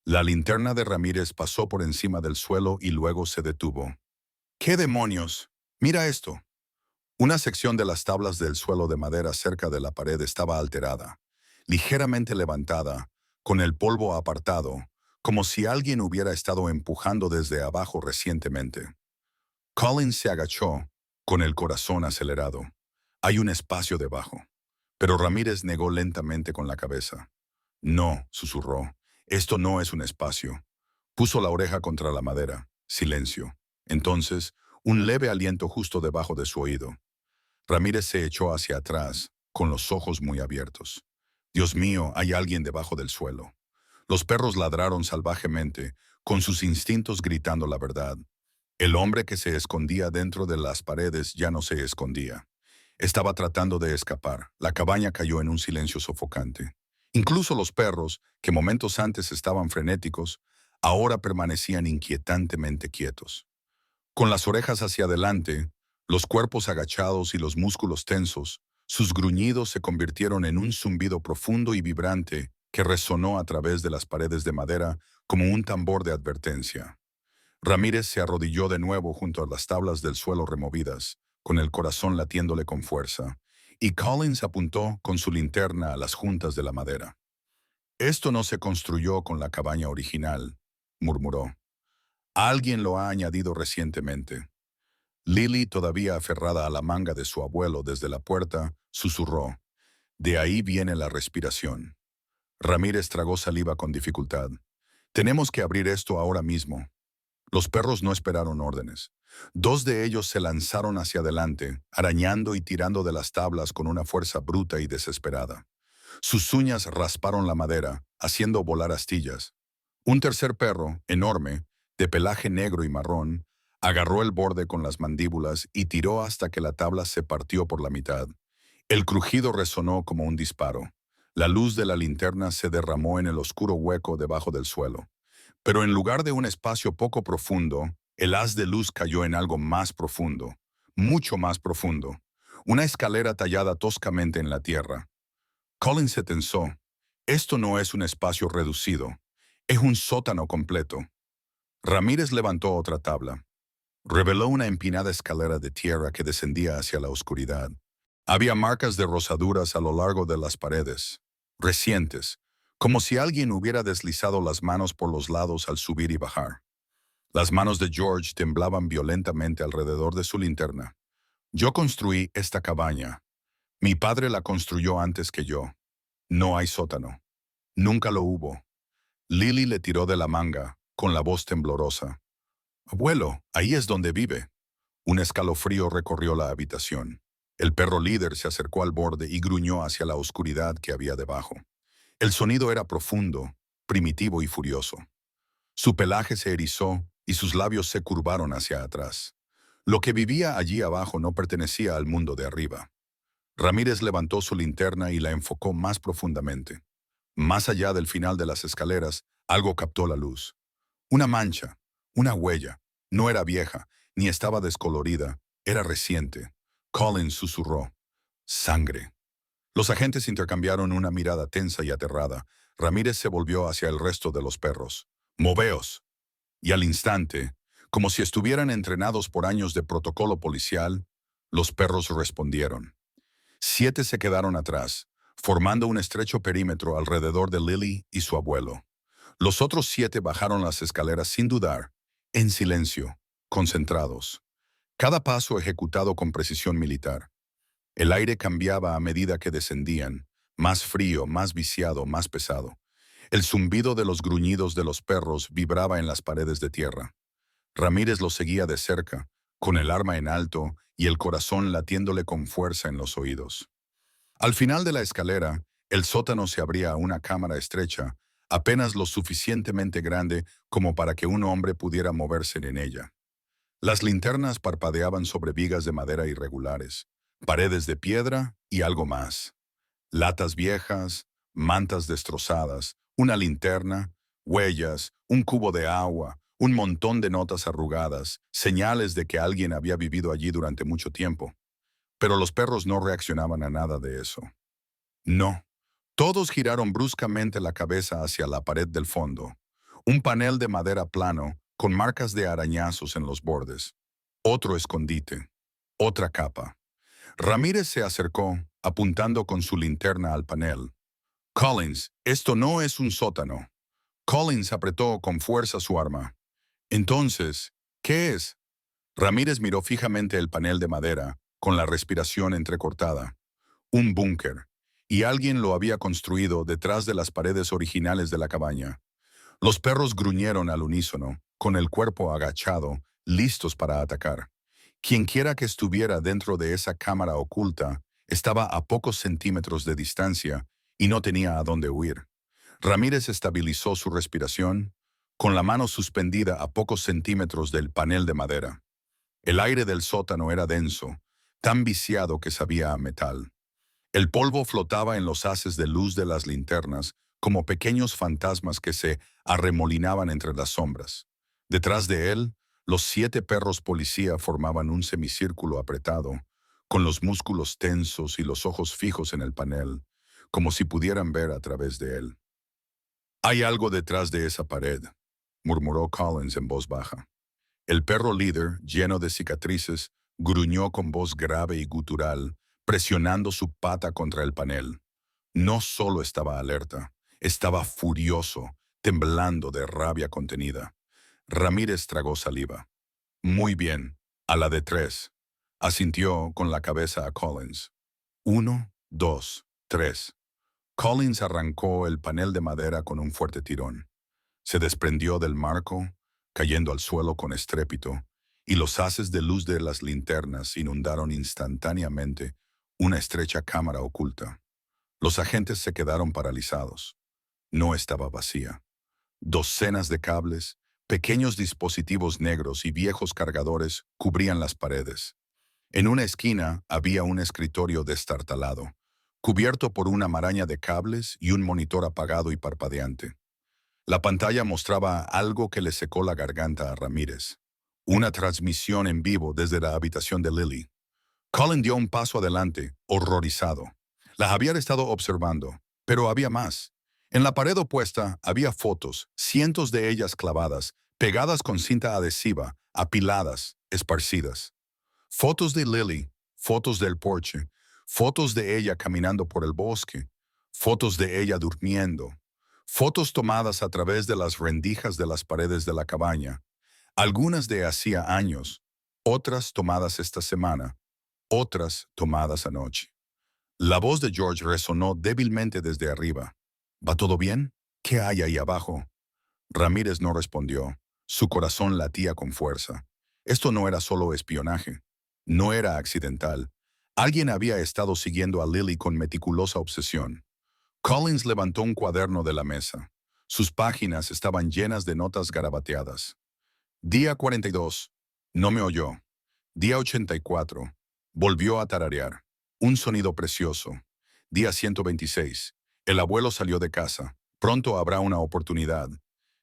La linterna de Ramírez pasó por encima del suelo y luego se detuvo. «¿Qué demonios? Mira esto». Una sección de las tablas del suelo de madera cerca de la pared estaba alterada, ligeramente levantada, con el polvo apartado, como si alguien hubiera estado empujando desde abajo recientemente. Collins se agachó, con el corazón acelerado. «Hay un espacio debajo». Pero Ramírez negó lentamente con la cabeza. «No», susurró, «esto no es un espacio». Puso la oreja contra la madera. Silencio. Entonces, un leve aliento justo debajo de su oído. Ramírez se echó hacia atrás, con los ojos muy abiertos. «Dios mío, hay alguien debajo del suelo». Los perros ladraron salvajemente, con sus instintos gritando la verdad. El hombre que se escondía dentro de las paredes ya no se escondía. Estaba tratando de escapar. La cabaña cayó en un silencio sofocante. Incluso los perros, que momentos antes estaban frenéticos, ahora permanecían inquietantemente quietos. Con las orejas hacia adelante, los cuerpos agachados y los músculos tensos, sus gruñidos se convirtieron en un zumbido profundo y vibrante que resonó a través de las paredes de madera como un tambor de advertencia. Ramírez se arrodilló de nuevo junto a las tablas del suelo removidas, con el corazón latiéndole con fuerza, y Collins apuntó con su linterna a las juntas de la madera. «Esto no se construyó con la cabaña original», murmuró. «Alguien lo ha añadido recientemente». Lily, todavía aferrada a la manga de su abuelo desde la puerta, susurró. «De ahí viene la respiración». Ramírez tragó saliva con dificultad. «Tenemos que abrir esto ahora mismo». Los perros no esperaron órdenes. Dos de ellos se lanzaron hacia adelante, arañando y tirando de las tablas con una fuerza bruta y desesperada. Sus uñas rasparon la madera, haciendo volar astillas. Un tercer perro, enorme, de pelaje negro y marrón, agarró el borde con las mandíbulas y tiró hasta que la tabla se partió por la mitad. El crujido resonó como un disparo. La luz de la linterna se derramó en el oscuro hueco debajo del suelo. Pero en lugar de un espacio poco profundo, el haz de luz cayó en algo más profundo, mucho más profundo. Una escalera tallada toscamente en la tierra. Collins se tensó. Esto no es un espacio reducido. Es un sótano completo. Ramírez levantó otra tabla. Reveló una empinada escalera de tierra que descendía hacia la oscuridad. Había marcas de rozaduras a lo largo de las paredes. recientes, como si alguien hubiera deslizado las manos por los lados al subir y bajar. Las manos de George temblaban violentamente alrededor de su linterna. Yo construí esta cabaña. Mi padre la construyó antes que yo. No hay sótano. Nunca lo hubo. Lily le tiró de la manga, con la voz temblorosa. Abuelo, ahí es donde vive. Un escalofrío recorrió la habitación. El perro líder se acercó al borde y gruñó hacia la oscuridad que había debajo. El sonido era profundo, primitivo y furioso. Su pelaje se erizó y sus labios se curvaron hacia atrás. Lo que vivía allí abajo no pertenecía al mundo de arriba. Ramírez levantó su linterna y la enfocó más profundamente. Más allá del final de las escaleras, algo captó la luz. Una mancha, una huella. No era vieja, ni estaba descolorida, era reciente. Collins susurró. Sangre. Los agentes intercambiaron una mirada tensa y aterrada. Ramírez se volvió hacia el resto de los perros. ¡Moveos! Y al instante, como si estuvieran entrenados por años de protocolo policial, los perros respondieron. 7 se quedaron atrás, formando un estrecho perímetro alrededor de Lily y su abuelo. Los otros 7 bajaron las escaleras sin dudar, en silencio, concentrados. Cada paso ejecutado con precisión militar. El aire cambiaba a medida que descendían, más frío, más viciado, más pesado. El zumbido de los gruñidos de los perros vibraba en las paredes de tierra. Ramírez los seguía de cerca, con el arma en alto y el corazón latiéndole con fuerza en los oídos. Al final de la escalera, el sótano se abría a una cámara estrecha, apenas lo suficientemente grande como para que un hombre pudiera moverse en ella. Las linternas parpadeaban sobre vigas de madera irregulares, paredes de piedra y algo más. Latas viejas, mantas destrozadas, una linterna, huellas, un cubo de agua, un montón de notas arrugadas, señales de que alguien había vivido allí durante mucho tiempo. Pero los perros no reaccionaban a nada de eso. No. Todos giraron bruscamente la cabeza hacia la pared del fondo. Un panel de madera plano, con marcas de arañazos en los bordes. Otro escondite. Otra capa. Ramírez se acercó, apuntando con su linterna al panel. Collins, esto no es un sótano. Collins apretó con fuerza su arma. Entonces, ¿qué es? Ramírez miró fijamente el panel de madera, con la respiración entrecortada. Un búnker. Y alguien lo había construido detrás de las paredes originales de la cabaña. Los perros gruñeron al unísono, con el cuerpo agachado, listos para atacar. Quienquiera que estuviera dentro de esa cámara oculta estaba a pocos centímetros de distancia y no tenía a dónde huir. Ramírez estabilizó su respiración, con la mano suspendida a pocos centímetros del panel de madera. El aire del sótano era denso, tan viciado que sabía a metal. El polvo flotaba en los haces de luz de las linternas, como pequeños fantasmas que se arremolinaban entre las sombras. Detrás de él, los 7 perros policía formaban un semicírculo apretado, con los músculos tensos y los ojos fijos en el panel, como si pudieran ver a través de él. «Hay algo detrás de esa pared», murmuró Collins en voz baja. El perro líder, lleno de cicatrices, gruñó con voz grave y gutural, presionando su pata contra el panel. No solo estaba alerta, estaba furioso, temblando de rabia contenida. Ramírez tragó saliva. «Muy bien, a la de 3», asintió con la cabeza a Collins. 1, 2, 3. Collins arrancó el panel de madera con un fuerte tirón. Se desprendió del marco, cayendo al suelo con estrépito, y los haces de luz de las linternas inundaron instantáneamente una estrecha cámara oculta. Los agentes se quedaron paralizados. No estaba vacía. Docenas de cables, pequeños dispositivos negros y viejos cargadores cubrían las paredes. En una esquina había un escritorio destartalado, cubierto por una maraña de cables y un monitor apagado y parpadeante. La pantalla mostraba algo que le secó la garganta a Ramírez. Una transmisión en vivo desde la habitación de Lily. Colin dio un paso adelante, horrorizado. La había estado observando, pero había más. En la pared opuesta había fotos, cientos de ellas clavadas, pegadas con cinta adhesiva, apiladas, esparcidas. Fotos de Lily, fotos del porche, fotos de ella caminando por el bosque, fotos de ella durmiendo, fotos tomadas a través de las rendijas de las paredes de la cabaña, algunas de hacía años, otras tomadas esta semana, otras tomadas anoche. La voz de George resonó débilmente desde arriba. ¿Va todo bien? ¿Qué hay ahí abajo? Ramírez no respondió. Su corazón latía con fuerza. Esto no era solo espionaje. No era accidental. Alguien había estado siguiendo a Lily con meticulosa obsesión. Collins levantó un cuaderno de la mesa. Sus páginas estaban llenas de notas garabateadas. Día 42. No me oyó. Día 84. Volvió a tararear. Un sonido precioso. Día 126. El abuelo salió de casa. Pronto habrá una oportunidad.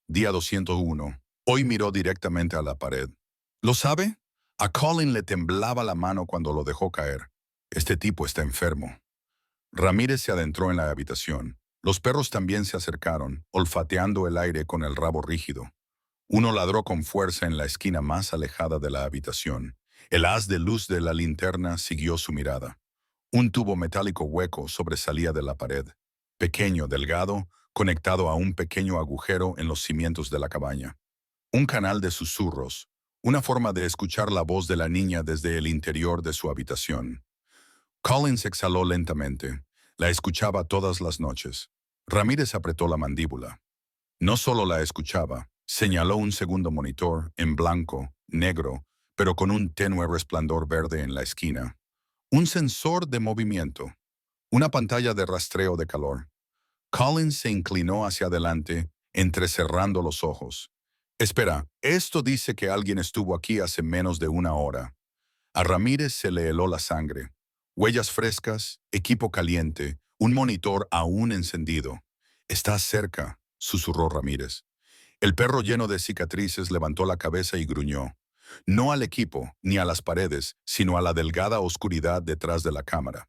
Día 201. Hoy miró directamente a la pared. ¿Lo sabe? A Colin le temblaba la mano cuando lo dejó caer. Este tipo está enfermo. Ramírez se adentró en la habitación. Los perros también se acercaron, olfateando el aire con el rabo rígido. Uno ladró con fuerza en la esquina más alejada de la habitación. El haz de luz de la linterna siguió su mirada. Un tubo metálico hueco sobresalía de la pared. Pequeño, delgado, conectado a un pequeño agujero en los cimientos de la cabaña. Un canal de susurros, una forma de escuchar la voz de la niña desde el interior de su habitación. Collins exhaló lentamente. La escuchaba todas las noches. Ramírez apretó la mandíbula. No solo la escuchaba, señaló un segundo monitor, en blanco, negro, pero con un tenue resplandor verde en la esquina. Un sensor de movimiento. Una pantalla de rastreo de calor. Collins se inclinó hacia adelante, entrecerrando los ojos. Espera, esto dice que alguien estuvo aquí hace menos de una hora. A Ramírez se le heló la sangre. Huellas frescas, equipo caliente, un monitor aún encendido. «Estás cerca», susurró Ramírez. El perro lleno de cicatrices levantó la cabeza y gruñó. No al equipo, ni a las paredes, sino a la delgada oscuridad detrás de la cámara.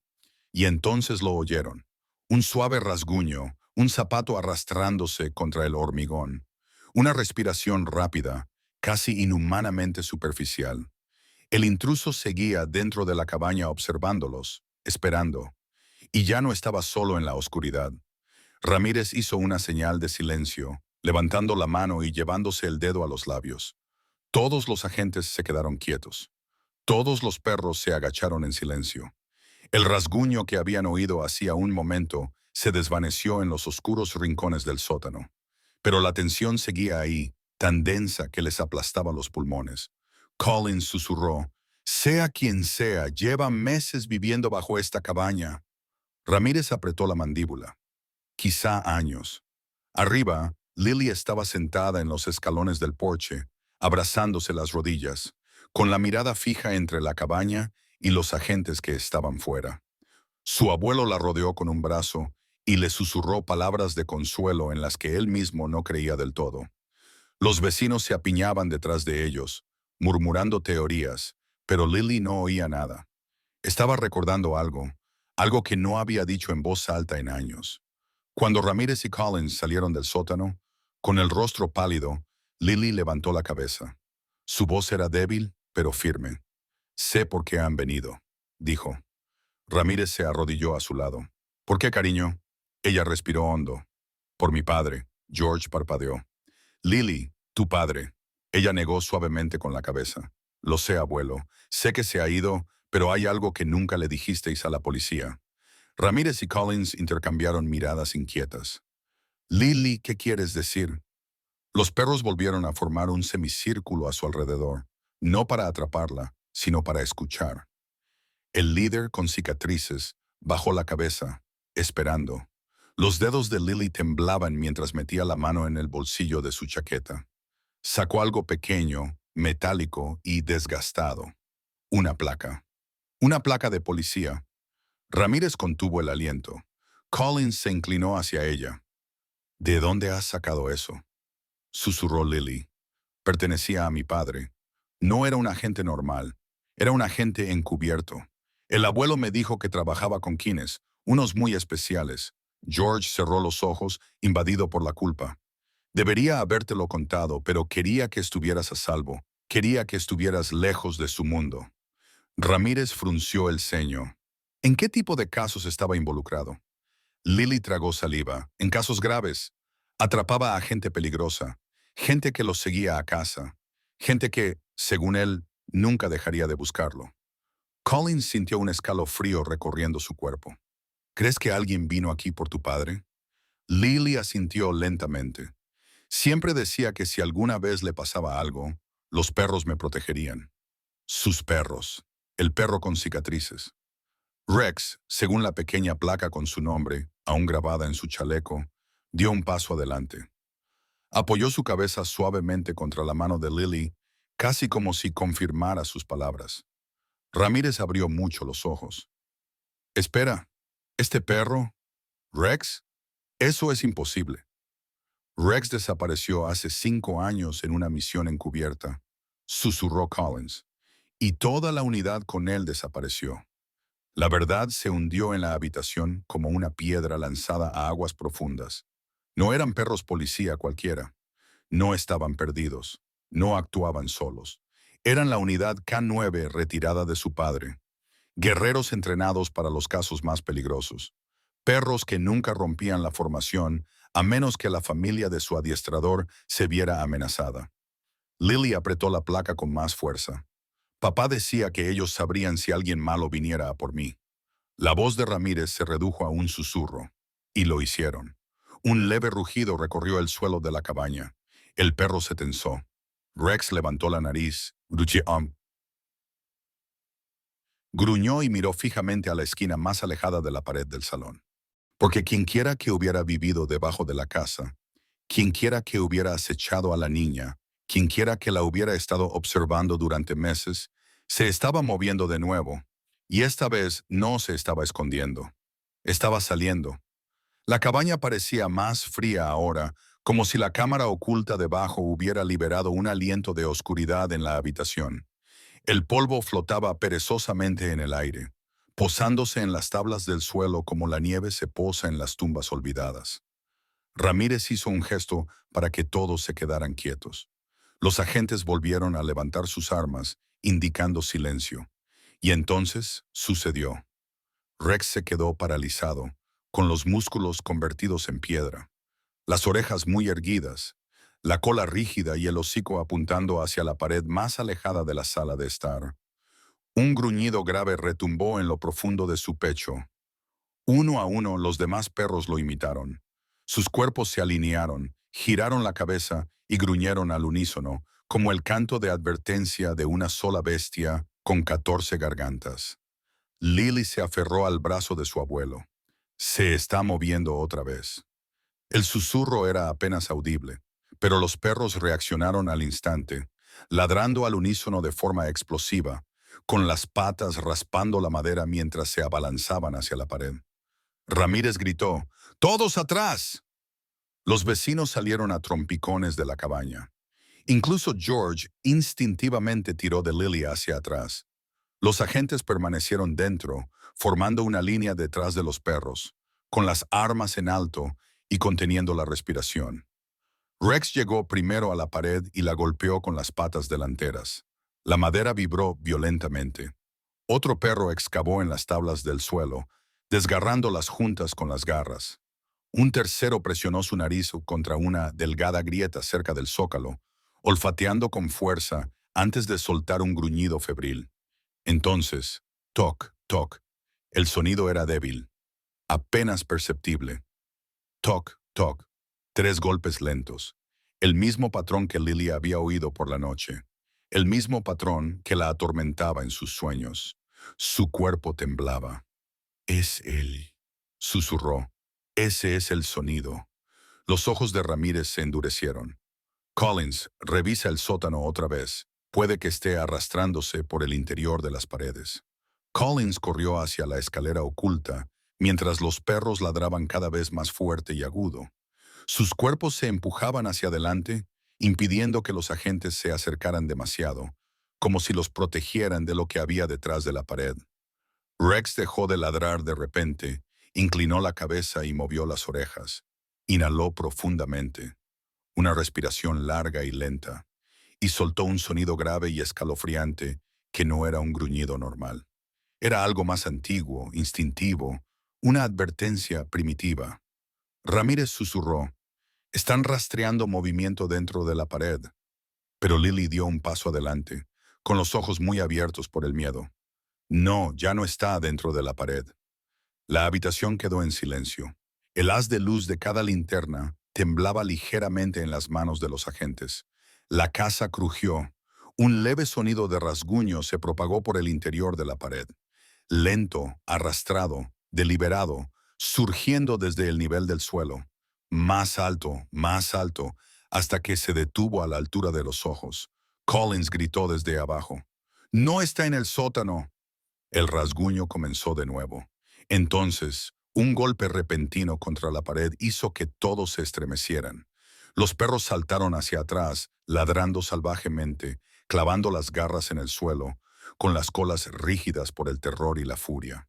Y entonces lo oyeron. Un suave rasguño, un zapato arrastrándose contra el hormigón. Una respiración rápida, casi inhumanamente superficial. El intruso seguía dentro de la cabaña observándolos, esperando. Y ya no estaba solo en la oscuridad. Ramírez hizo una señal de silencio, levantando la mano y llevándose el dedo a los labios. Todos los agentes se quedaron quietos. Todos los perros se agacharon en silencio. El rasguño que habían oído hacía un momento se desvaneció en los oscuros rincones del sótano. Pero la tensión seguía ahí, tan densa que les aplastaba los pulmones. Collins susurró, «Sea quien sea, lleva meses viviendo bajo esta cabaña». Ramírez apretó la mandíbula. Quizá años. Arriba, Lily estaba sentada en los escalones del porche, abrazándose las rodillas, con la mirada fija entre la cabaña y los agentes que estaban fuera. Su abuelo la rodeó con un brazo y le susurró palabras de consuelo en las que él mismo no creía del todo. Los vecinos se apiñaban detrás de ellos, murmurando teorías, pero Lily no oía nada. Estaba recordando algo, algo que no había dicho en voz alta en años. Cuando Ramírez y Collins salieron del sótano, con el rostro pálido, Lily levantó la cabeza. Su voz era débil, pero firme. «Sé por qué han venido», dijo. Ramírez se arrodilló a su lado. «¿Por qué, cariño?» Ella respiró hondo. «Por mi padre», George parpadeó. «Lily, tu padre». Ella negó suavemente con la cabeza. «Lo sé, abuelo. Sé que se ha ido, pero hay algo que nunca le dijisteis a la policía». Ramírez y Collins intercambiaron miradas inquietas. «Lily, ¿qué quieres decir?» Los perros volvieron a formar un semicírculo a su alrededor, no para atraparla, sino para escuchar. El líder, con cicatrices, bajó la cabeza, esperando. Los dedos de Lily temblaban mientras metía la mano en el bolsillo de su chaqueta. Sacó algo pequeño, metálico y desgastado. Una placa. Una placa de policía. Ramírez contuvo el aliento. Collins se inclinó hacia ella. «¿De dónde has sacado eso?», susurró Lily. «Pertenecía a mi padre. No era un agente normal. Era un agente encubierto. El abuelo me dijo que trabajaba con quines, unos muy especiales». George cerró los ojos, invadido por la culpa. «Debería habértelo contado, pero quería que estuvieras a salvo. Quería que estuvieras lejos de su mundo». Ramírez frunció el ceño. ¿En qué tipo de casos estaba involucrado? Lily tragó saliva. En casos graves, atrapaba a gente peligrosa, gente que los seguía a casa, gente que, según él, nunca dejaría de buscarlo. Collins sintió un escalofrío recorriendo su cuerpo. ¿Crees que alguien vino aquí por tu padre? Lily asintió lentamente. Siempre decía que si alguna vez le pasaba algo, los perros me protegerían. Sus perros. El perro con cicatrices. Rex, según la pequeña placa con su nombre, aún grabada en su chaleco, dio un paso adelante. Apoyó su cabeza suavemente contra la mano de Lily, casi como si confirmara sus palabras. Ramírez abrió mucho los ojos. Espera, ¿este perro? ¿Rex? Eso es imposible. Rex desapareció hace 5 años en una misión encubierta, susurró Collins, y toda la unidad con él desapareció. La verdad se hundió en la habitación como una piedra lanzada a aguas profundas. No eran perros policía cualquiera. No estaban perdidos. No actuaban solos. Eran la unidad K9 retirada de su padre. Guerreros entrenados para los casos más peligrosos. Perros que nunca rompían la formación a menos que la familia de su adiestrador se viera amenazada. Lily apretó la placa con más fuerza. Papá decía que ellos sabrían si alguien malo viniera a por mí. La voz de Ramírez se redujo a un susurro. Y lo hicieron. Un leve rugido recorrió el suelo de la cabaña. El perro se tensó. Rex levantó la nariz. Gruñó y miró fijamente a la esquina más alejada de la pared del salón. Porque quienquiera que hubiera vivido debajo de la casa, quienquiera que hubiera acechado a la niña, quienquiera que la hubiera estado observando durante meses, se estaba moviendo de nuevo, y esta vez no se estaba escondiendo. Estaba saliendo. La cabaña parecía más fría ahora, como si la cámara oculta debajo hubiera liberado un aliento de oscuridad en la habitación. El polvo flotaba perezosamente en el aire, posándose en las tablas del suelo como la nieve se posa en las tumbas olvidadas. Ramírez hizo un gesto para que todos se quedaran quietos. Los agentes volvieron a levantar sus armas, indicando silencio. Y entonces sucedió. Rex se quedó paralizado, con los músculos convertidos en piedra, las orejas muy erguidas, la cola rígida y el hocico apuntando hacia la pared más alejada de la sala de estar. Un gruñido grave retumbó en lo profundo de su pecho. Uno a uno los demás perros lo imitaron. Sus cuerpos se alinearon, giraron la cabeza y gruñeron al unísono, como el canto de advertencia de una sola bestia con 14 gargantas. Lily se aferró al brazo de su abuelo. Se está moviendo otra vez. El susurro era apenas audible, pero los perros reaccionaron al instante, ladrando al unísono de forma explosiva, con las patas raspando la madera mientras se abalanzaban hacia la pared. Ramírez gritó, ¡Todos atrás! Los vecinos salieron a trompicones de la cabaña. Incluso George instintivamente tiró de Lily hacia atrás. Los agentes permanecieron dentro, formando una línea detrás de los perros, con las armas en alto y conteniendo la respiración. Rex llegó primero a la pared y la golpeó con las patas delanteras. La madera vibró violentamente. Otro perro excavó en las tablas del suelo, desgarrando las juntas con las garras. Un tercero presionó su nariz contra una delgada grieta cerca del zócalo, olfateando con fuerza antes de soltar un gruñido febril. Entonces, toc, toc. El sonido era débil, apenas perceptible. Toc, toc. 3 golpes lentos. El mismo patrón que Lily había oído por la noche. El mismo patrón que la atormentaba en sus sueños. Su cuerpo temblaba. Es él, susurró. Ese es el sonido. Los ojos de Ramírez se endurecieron. Collins, revisa el sótano otra vez. Puede que esté arrastrándose por el interior de las paredes. Collins corrió hacia la escalera oculta, mientras los perros ladraban cada vez más fuerte y agudo. Sus cuerpos se empujaban hacia adelante, impidiendo que los agentes se acercaran demasiado, como si los protegieran de lo que había detrás de la pared. Rex dejó de ladrar de repente, inclinó la cabeza y movió las orejas. Inhaló profundamente, una respiración larga y lenta, y soltó un sonido grave y escalofriante que no era un gruñido normal. Era algo más antiguo, instintivo, Una advertencia primitiva. Ramírez susurró, están rastreando movimiento dentro de la pared. Pero Lily dio un paso adelante, con los ojos muy abiertos por el miedo. No, ya no está dentro de la pared. La habitación quedó en silencio. El haz de luz de cada linterna temblaba ligeramente en las manos de los agentes. La casa crujió. Un leve sonido de rasguño se propagó por el interior de la pared. Lento, arrastrado, deliberado, surgiendo desde el nivel del suelo. Más alto, hasta que se detuvo a la altura de los ojos. Collins gritó desde abajo. «¡No está en el sótano!». El rasguño comenzó de nuevo. Entonces, un golpe repentino contra la pared hizo que todos se estremecieran. Los perros saltaron hacia atrás, ladrando salvajemente, clavando las garras en el suelo, con las colas rígidas por el terror y la furia.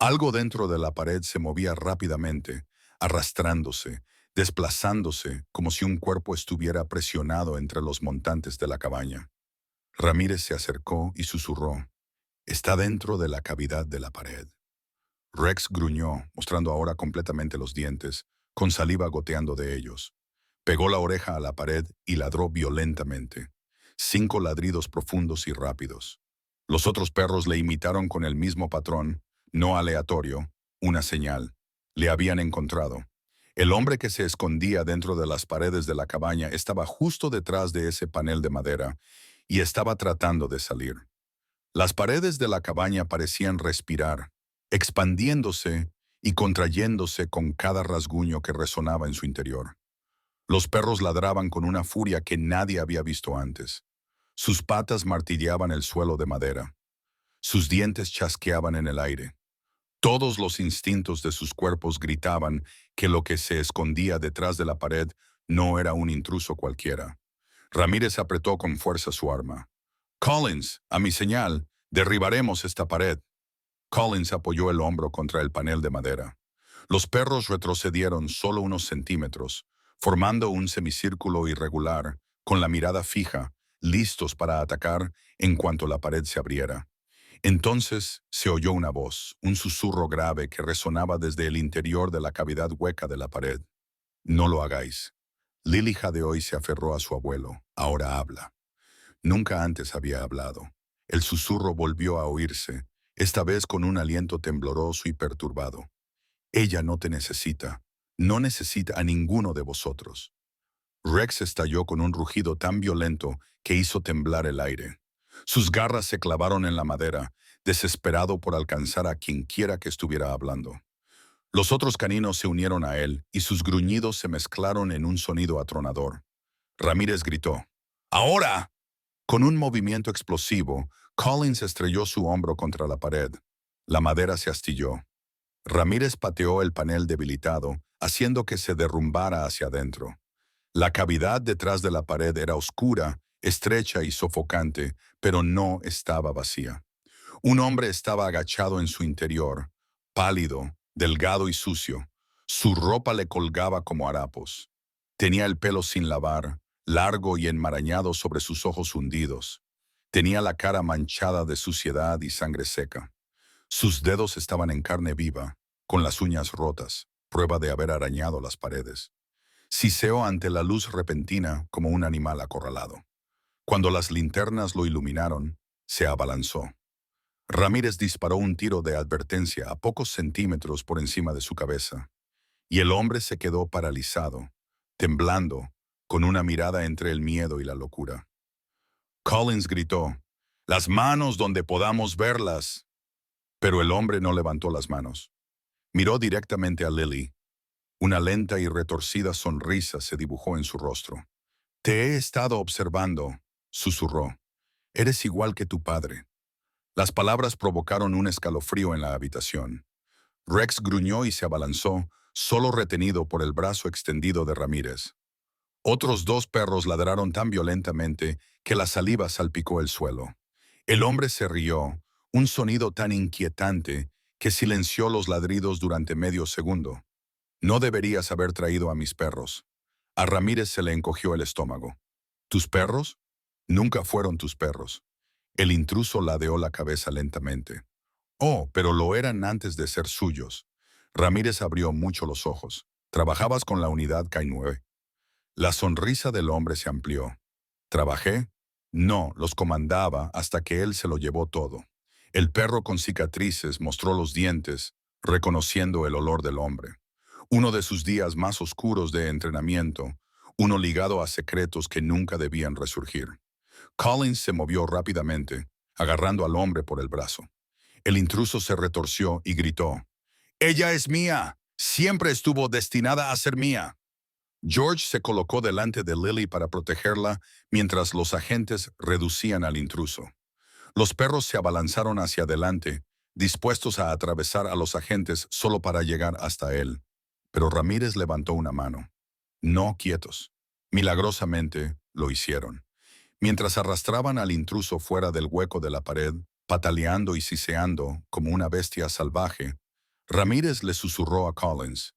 Algo dentro de la pared se movía rápidamente, arrastrándose, desplazándose como si un cuerpo estuviera presionado entre los montantes de la cabaña. Ramírez se acercó y susurró, «Está dentro de la cavidad de la pared». Rex gruñó, mostrando ahora completamente los dientes, con saliva goteando de ellos. Pegó la oreja a la pared y ladró violentamente. 5 ladridos profundos y rápidos. Los otros perros le imitaron con el mismo patrón, no aleatorio, una señal. Le habían encontrado. El hombre que se escondía dentro de las paredes de la cabaña estaba justo detrás de ese panel de madera y estaba tratando de salir. Las paredes de la cabaña parecían respirar, expandiéndose y contrayéndose con cada rasguño que resonaba en su interior. Los perros ladraban con una furia que nadie había visto antes. Sus patas martillaban el suelo de madera. Sus dientes chasqueaban en el aire. Todos los instintos de sus cuerpos gritaban que lo que se escondía detrás de la pared no era un intruso cualquiera. Ramírez apretó con fuerza su arma. «Collins, a mi señal, derribaremos esta pared». Collins apoyó el hombro contra el panel de madera. Los perros retrocedieron solo unos centímetros, formando un semicírculo irregular, con la mirada fija, listos para atacar en cuanto la pared se abriera. Entonces se oyó una voz, un susurro grave que resonaba desde el interior de la cavidad hueca de la pared. «No lo hagáis». Lily jadeó y se aferró a su abuelo. «Ahora habla». Nunca antes había hablado. El susurro volvió a oírse, esta vez con un aliento tembloroso y perturbado. «Ella no te necesita. No necesita a ninguno de vosotros». Rex estalló con un rugido tan violento que hizo temblar el aire. Sus garras se clavaron en la madera, desesperado por alcanzar a quienquiera que estuviera hablando. Los otros caninos se unieron a él y sus gruñidos se mezclaron en un sonido atronador. Ramírez gritó, «¡Ahora!». Con un movimiento explosivo, Collins estrelló su hombro contra la pared. La madera se astilló. Ramírez pateó el panel debilitado, haciendo que se derrumbara hacia adentro. La cavidad detrás de la pared era oscura, estrecha y sofocante, pero no estaba vacía. Un hombre estaba agachado en su interior, pálido, delgado y sucio. Su ropa le colgaba como harapos. Tenía el pelo sin lavar, largo y enmarañado sobre sus ojos hundidos. Tenía la cara manchada de suciedad y sangre seca. Sus dedos estaban en carne viva, con las uñas rotas, prueba de haber arañado las paredes. Siseó ante la luz repentina como un animal acorralado. Cuando las linternas lo iluminaron, se abalanzó. Ramírez disparó un tiro de advertencia a pocos centímetros por encima de su cabeza, y el hombre se quedó paralizado, temblando, con una mirada entre el miedo y la locura. Collins gritó, «¡Las manos donde podamos verlas!». Pero el hombre no levantó las manos. Miró directamente a Lily. Una lenta y retorcida sonrisa se dibujó en su rostro. «Te he estado observando», susurró. «Eres igual que tu padre». Las palabras provocaron un escalofrío en la habitación. Rex gruñó y se abalanzó, solo retenido por el brazo extendido de Ramírez. Otros 2 perros ladraron tan violentamente que la saliva salpicó el suelo. El hombre se rió, un sonido tan inquietante que silenció los ladridos durante medio segundo. «No deberías haber traído a mis perros». A Ramírez se le encogió el estómago. «¿Tus perros? Nunca fueron tus perros». El intruso ladeó la cabeza lentamente. «Oh, pero lo eran antes de ser suyos. Ramírez abrió mucho los ojos. ¿Trabajabas con la unidad K9? La sonrisa del hombre se amplió. ¿Trabajé? No, los comandaba hasta que él se lo llevó todo. El perro con cicatrices mostró los dientes, reconociendo el olor del hombre. Uno de sus días más oscuros de entrenamiento, uno ligado a secretos que nunca debían resurgir. Collins se movió rápidamente, agarrando al hombre por el brazo. El intruso se retorció y gritó: «¡Ella es mía! Siempre estuvo destinada a ser mía». George se colocó delante de Lily para protegerla mientras los agentes reducían al intruso. Los perros se abalanzaron hacia adelante, dispuestos a atravesar a los agentes solo para llegar hasta él. Pero Ramírez levantó una mano. No quietos. Milagrosamente lo hicieron. Mientras arrastraban al intruso fuera del hueco de la pared, pataleando y siseando como una bestia salvaje, Ramírez le susurró a Collins: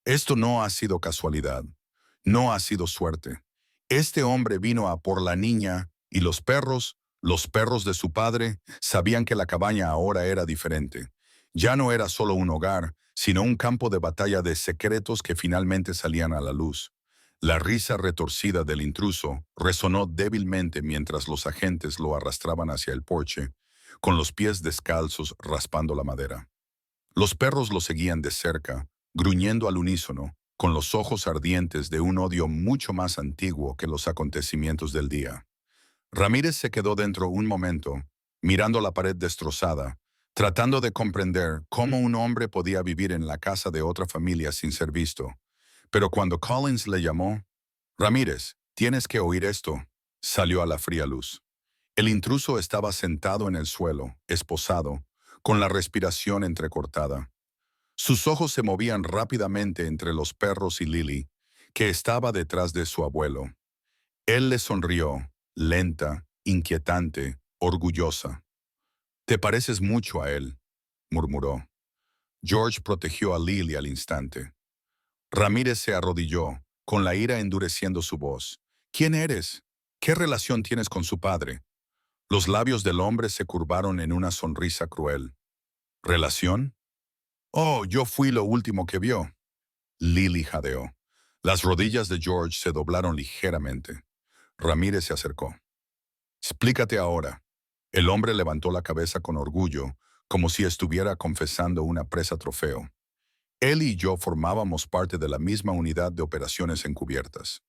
«Esto no ha sido casualidad. No ha sido suerte. Este hombre vino a por la niña y los perros de su padre, sabían que la cabaña ahora era diferente. Ya no era solo un hogar, sino un campo de batalla de secretos que finalmente salían a la luz. La risa retorcida del intruso resonó débilmente mientras los agentes lo arrastraban hacia el porche, con los pies descalzos raspando la madera. Los perros lo seguían de cerca, gruñendo al unísono, con los ojos ardientes de un odio mucho más antiguo que los acontecimientos del día. Ramírez se quedó dentro un momento, mirando la pared destrozada, tratando de comprender cómo un hombre podía vivir en la casa de otra familia sin ser visto. Pero cuando Collins le llamó: «Ramírez, tienes que oír esto», salió a la fría luz. El intruso estaba sentado en el suelo, esposado, con la respiración entrecortada. Sus ojos se movían rápidamente entre los perros y Lily, que estaba detrás de su abuelo. Él le sonrió, lenta, inquietante, orgullosa. «Te pareces mucho a él», murmuró. George protegió a Lily al instante. Ramírez se arrodilló, con la ira endureciendo su voz. «¿Quién eres? ¿Qué relación tienes con su padre?» Los labios del hombre se curvaron en una sonrisa cruel. «¿Relación? Oh, yo fui lo último que vio». Lily jadeó. Las rodillas de George se doblaron ligeramente. Ramírez se acercó. «Explícate ahora». El hombre levantó la cabeza con orgullo, como si estuviera confesando una presa trofeo. «Él y yo formábamos parte de la misma unidad de operaciones encubiertas.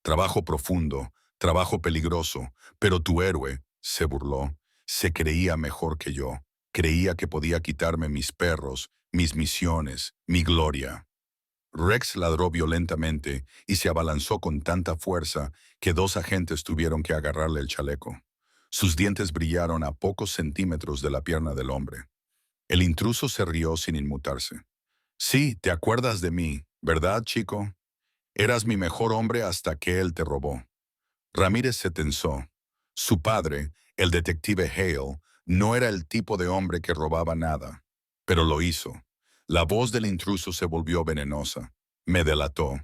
Trabajo profundo, trabajo peligroso, pero tu héroe», se burló, «se creía mejor que yo. Creía que podía quitarme mis perros, mis misiones, mi gloria». Rex ladró violentamente y se abalanzó con tanta fuerza que dos agentes tuvieron que agarrarle el chaleco. Sus dientes brillaron a pocos centímetros de la pierna del hombre. El intruso se rió sin inmutarse. «Sí, te acuerdas de mí, ¿verdad, chico? Eras mi mejor hombre hasta que él te robó». Ramírez se tensó. Su padre, el detective Hale, no era el tipo de hombre que robaba nada, pero lo hizo. La voz del intruso se volvió venenosa. «Me delató».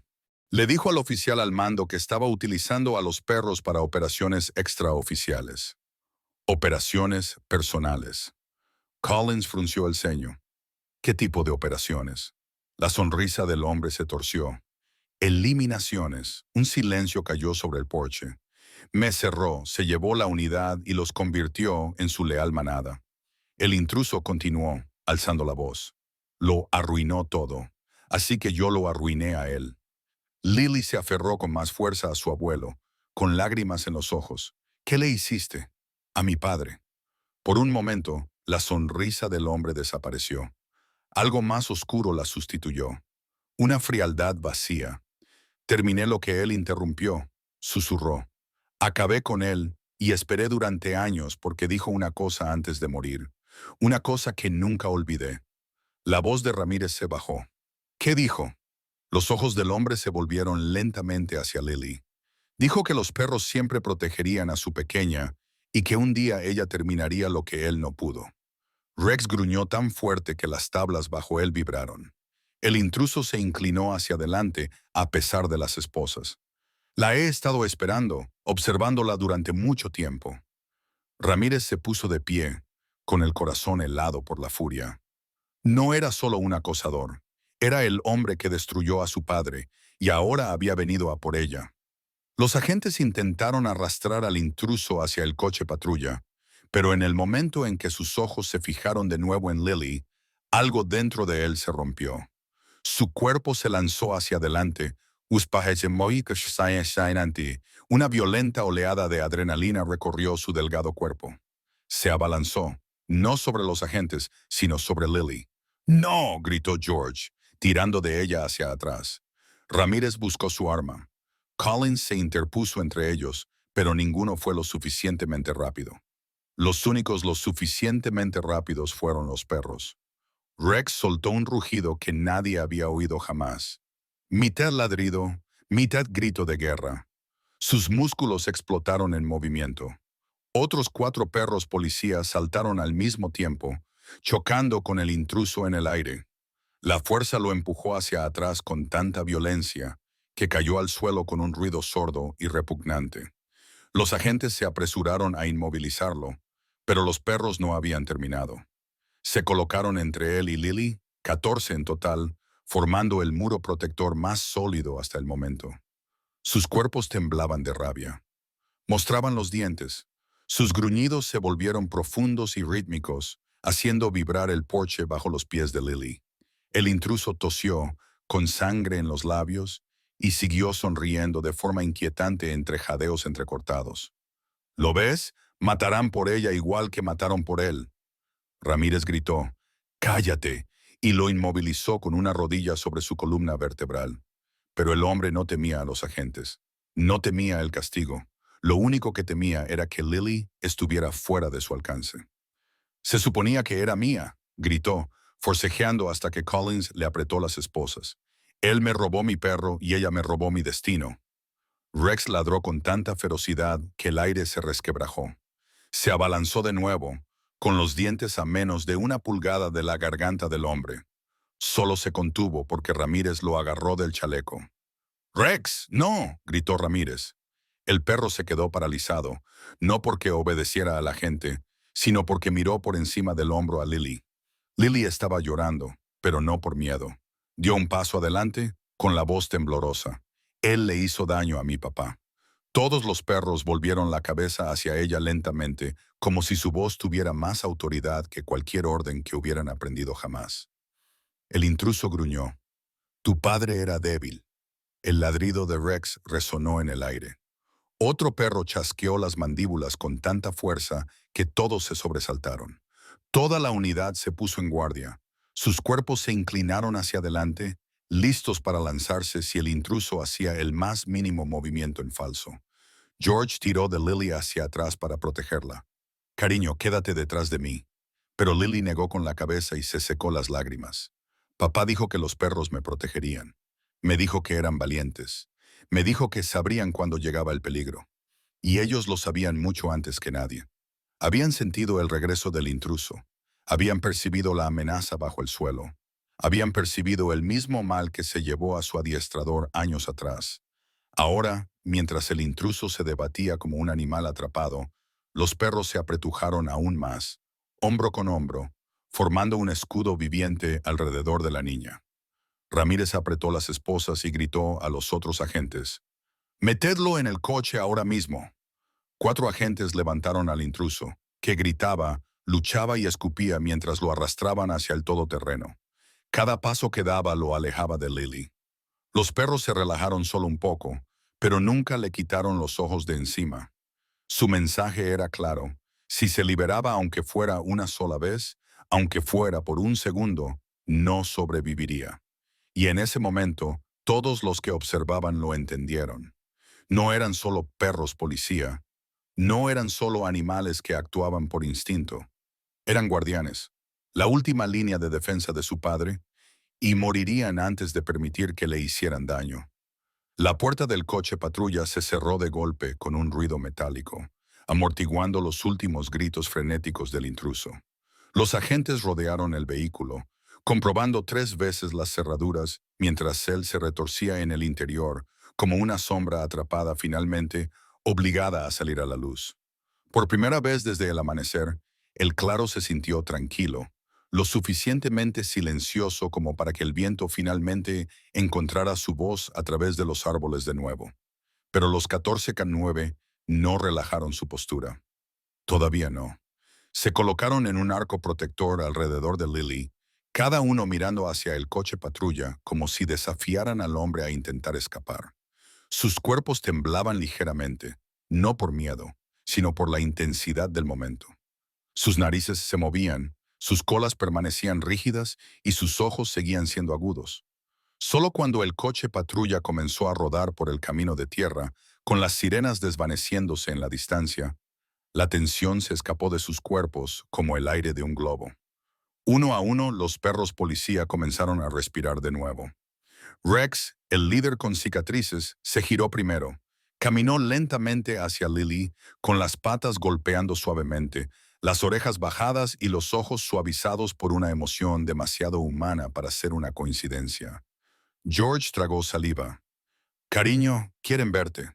Le dijo al oficial al mando que estaba utilizando a los perros para operaciones extraoficiales. Operaciones personales. Collins frunció el ceño. ¿Qué tipo de operaciones? La sonrisa del hombre se torció. «Eliminaciones». Un silencio cayó sobre el porche. Me cerró, se llevó la unidad y los convirtió en su leal manada. El intruso continuó, alzando la voz. «Lo arruinó todo, así que yo lo arruiné a él». Lily se aferró con más fuerza a su abuelo, con lágrimas en los ojos. «¿Qué le hiciste?» «A mi padre». Por un momento, la sonrisa del hombre desapareció. Algo más oscuro la sustituyó. Una frialdad vacía. «Terminé lo que él interrumpió», susurró. «Acabé con él y esperé durante años porque dijo una cosa antes de morir. Una cosa que nunca olvidé». La voz de Ramírez se bajó. «¿Qué dijo?» Los ojos del hombre se volvieron lentamente hacia Lily. Dijo que los perros siempre protegerían a su pequeña y que un día ella terminaría lo que él no pudo. Rex gruñó tan fuerte que las tablas bajo él vibraron. El intruso se inclinó hacia adelante a pesar de las esposas. «La he estado esperando, observándola durante mucho tiempo». Ramírez se puso de pie, con el corazón helado por la furia. No era solo un acosador. Era el hombre que destruyó a su padre y ahora había venido a por ella. Los agentes intentaron arrastrar al intruso hacia el coche patrulla, pero en el momento en que sus ojos se fijaron de nuevo en Lily, algo dentro de él se rompió. Su cuerpo se lanzó hacia adelante. Una violenta oleada de adrenalina recorrió su delgado cuerpo. Se abalanzó, no sobre los agentes, sino sobre Lily. ¡No!, gritó George, tirando de ella hacia atrás. Ramírez buscó su arma. Collins se interpuso entre ellos, pero ninguno fue lo suficientemente rápido. Los únicos lo suficientemente rápidos fueron los perros. Rex soltó un rugido que nadie había oído jamás. Mitad ladrido, mitad grito de guerra. Sus músculos explotaron en movimiento. Otros 4 perros policías saltaron al mismo tiempo, chocando con el intruso en el aire. La fuerza lo empujó hacia atrás con tanta violencia que cayó al suelo con un ruido sordo y repugnante. Los agentes se apresuraron a inmovilizarlo, pero los perros no habían terminado. Se colocaron entre él y Lily, 14 en total, formando el muro protector más sólido hasta el momento. Sus cuerpos temblaban de rabia. Mostraban los dientes. Sus gruñidos se volvieron profundos y rítmicos, haciendo vibrar el porche bajo los pies de Lily. El intruso tosió, con sangre en los labios, y siguió sonriendo de forma inquietante entre jadeos entrecortados. ¿Lo ves? Matarán por ella igual que mataron por él. Ramírez gritó, «¡Cállate!», y lo inmovilizó con una rodilla sobre su columna vertebral. Pero el hombre no temía a los agentes. No temía el castigo. Lo único que temía era que Lily estuviera fuera de su alcance. «Se suponía que era mía», gritó, forcejeando hasta que Collins le apretó las esposas. «Él me robó mi perro y ella me robó mi destino». Rex ladró con tanta ferocidad que el aire se resquebrajó. Se abalanzó de nuevo, con los dientes a menos de 1 pulgada de la garganta del hombre. Solo se contuvo porque Ramírez lo agarró del chaleco. «¡Rex, no!», gritó Ramírez. El perro se quedó paralizado, no porque obedeciera a la gente, sino porque miró por encima del hombro a Lily. Lily estaba llorando, pero no por miedo. Dio un paso adelante, con la voz temblorosa. «Él le hizo daño a mi papá». Todos los perros volvieron la cabeza hacia ella lentamente, como si su voz tuviera más autoridad que cualquier orden que hubieran aprendido jamás. El intruso gruñó. «Tu padre era débil». El ladrido de Rex resonó en el aire. Otro perro chasqueó las mandíbulas con tanta fuerza que todos se sobresaltaron. Toda la unidad se puso en guardia. Sus cuerpos se inclinaron hacia adelante, listos para lanzarse si el intruso hacía el más mínimo movimiento en falso. George tiró de Lily hacia atrás para protegerla. «Cariño, quédate detrás de mí». Pero Lily negó con la cabeza y se secó las lágrimas. «Papá dijo que los perros me protegerían. Me dijo que eran valientes. Me dijo que sabrían cuando llegaba el peligro. Y ellos lo sabían mucho antes que nadie. Habían sentido el regreso del intruso. Habían percibido la amenaza bajo el suelo. Habían percibido el mismo mal que se llevó a su adiestrador años atrás. Ahora, mientras el intruso se debatía como un animal atrapado, los perros se apretujaron aún más, hombro con hombro, formando un escudo viviente alrededor de la niña. Ramírez apretó las esposas y gritó a los otros agentes, «¡Metedlo en el coche ahora mismo!». 4 agentes levantaron al intruso, que gritaba, luchaba y escupía mientras lo arrastraban hacia el todoterreno. Cada paso que daba lo alejaba de Lily. Los perros se relajaron solo un poco, pero nunca le quitaron los ojos de encima. Su mensaje era claro. Si se liberaba aunque fuera una sola vez, aunque fuera por un segundo, no sobreviviría. Y en ese momento, todos los que observaban lo entendieron. No eran solo perros policía. No eran solo animales que actuaban por instinto. Eran guardianes, la última línea de defensa de su padre, y morirían antes de permitir que le hicieran daño. La puerta del coche patrulla se cerró de golpe con un ruido metálico, amortiguando los últimos gritos frenéticos del intruso. Los agentes rodearon el vehículo, comprobando 3 veces las cerraduras mientras él se retorcía en el interior, como una sombra atrapada finalmente, obligada a salir a la luz. Por primera vez desde el amanecer, el claro se sintió tranquilo. lo suficientemente silencioso como para que el viento finalmente encontrara su voz a través de los árboles de nuevo. Pero los 14K9 no relajaron su postura. Todavía no. Se colocaron en un arco protector alrededor de Lily, cada uno mirando hacia el coche patrulla como si desafiaran al hombre a intentar escapar. Sus cuerpos temblaban ligeramente, no por miedo, sino por la intensidad del momento. Sus narices se movían, sus colas permanecían rígidas y sus ojos seguían siendo agudos. Solo cuando el coche patrulla comenzó a rodar por el camino de tierra, con las sirenas desvaneciéndose en la distancia, la tensión se escapó de sus cuerpos como el aire de un globo. Uno a uno, los perros policía comenzaron a respirar de nuevo. Rex, el líder con cicatrices, se giró primero. Caminó lentamente hacia Lily, con las patas golpeando suavemente, las orejas bajadas y los ojos suavizados por una emoción demasiado humana para ser una coincidencia. George tragó saliva. «Cariño, quieren verte».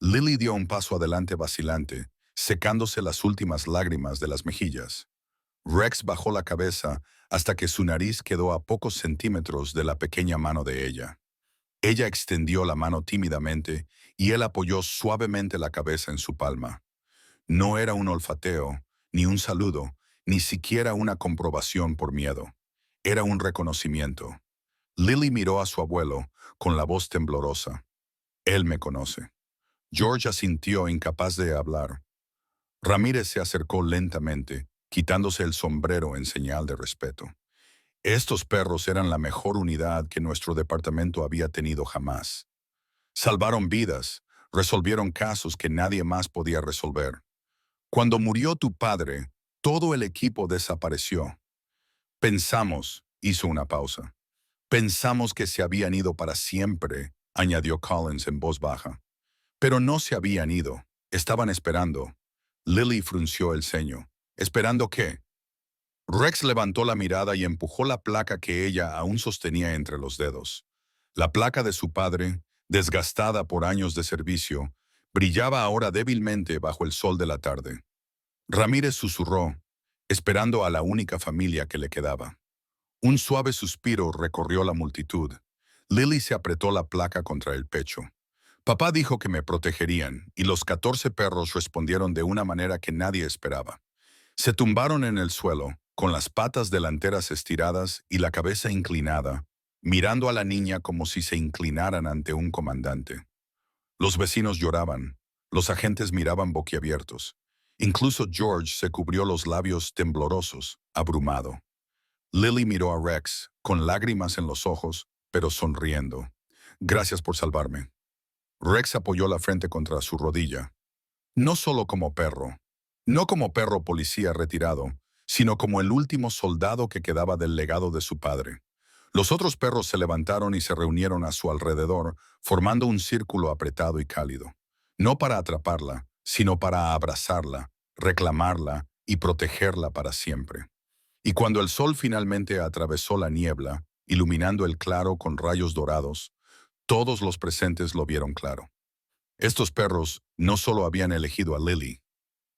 Lily dio un paso adelante vacilante, secándose las últimas lágrimas de las mejillas. Rex bajó la cabeza hasta que su nariz quedó a pocos centímetros de la pequeña mano de ella. Ella extendió la mano tímidamente y él apoyó suavemente la cabeza en su palma. No era un olfateo, ni un saludo, ni siquiera una comprobación por miedo. Era un reconocimiento. Lily miró a su abuelo con la voz temblorosa. «Él me conoce». George asintió, incapaz de hablar. Ramírez se acercó lentamente, quitándose el sombrero en señal de respeto. Estos perros eran la mejor unidad que nuestro departamento había tenido jamás. Salvaron vidas, resolvieron casos que nadie más podía resolver. Cuando murió tu padre, todo el equipo desapareció. Pensamos, hizo una pausa. Pensamos que se habían ido para siempre, añadió Collins en voz baja. Pero no se habían ido, estaban esperando. Lily frunció el ceño. ¿Esperando qué? Rex levantó la mirada y empujó la placa que ella aún sostenía entre los dedos. La placa de su padre, desgastada por años de servicio, brillaba ahora débilmente bajo el sol de la tarde. Ramírez susurró, esperando a la única familia que le quedaba. Un suave suspiro recorrió la multitud. Lily se apretó la placa contra el pecho. Papá dijo que me protegerían, y los 14 perros respondieron de una manera que nadie esperaba. Se tumbaron en el suelo, con las patas delanteras estiradas y la cabeza inclinada, mirando a la niña como si se inclinaran ante un comandante. Los vecinos lloraban, los agentes miraban boquiabiertos. Incluso George se cubrió los labios temblorosos, abrumado. Lily miró a Rex, con lágrimas en los ojos, pero sonriendo. «Gracias por salvarme». Rex apoyó la frente contra su rodilla. No solo como perro, no como perro policía retirado, sino como el último soldado que quedaba del legado de su padre. Los otros perros se levantaron y se reunieron a su alrededor, formando un círculo apretado y cálido. No para atraparla, sino para abrazarla, reclamarla y protegerla para siempre. Y cuando el sol finalmente atravesó la niebla, iluminando el claro con rayos dorados, todos los presentes lo vieron claro. Estos perros no solo habían elegido a Lily,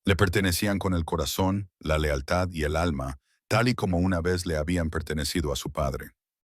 le pertenecían con el corazón, la lealtad y el alma, tal y como una vez le habían pertenecido a su padre.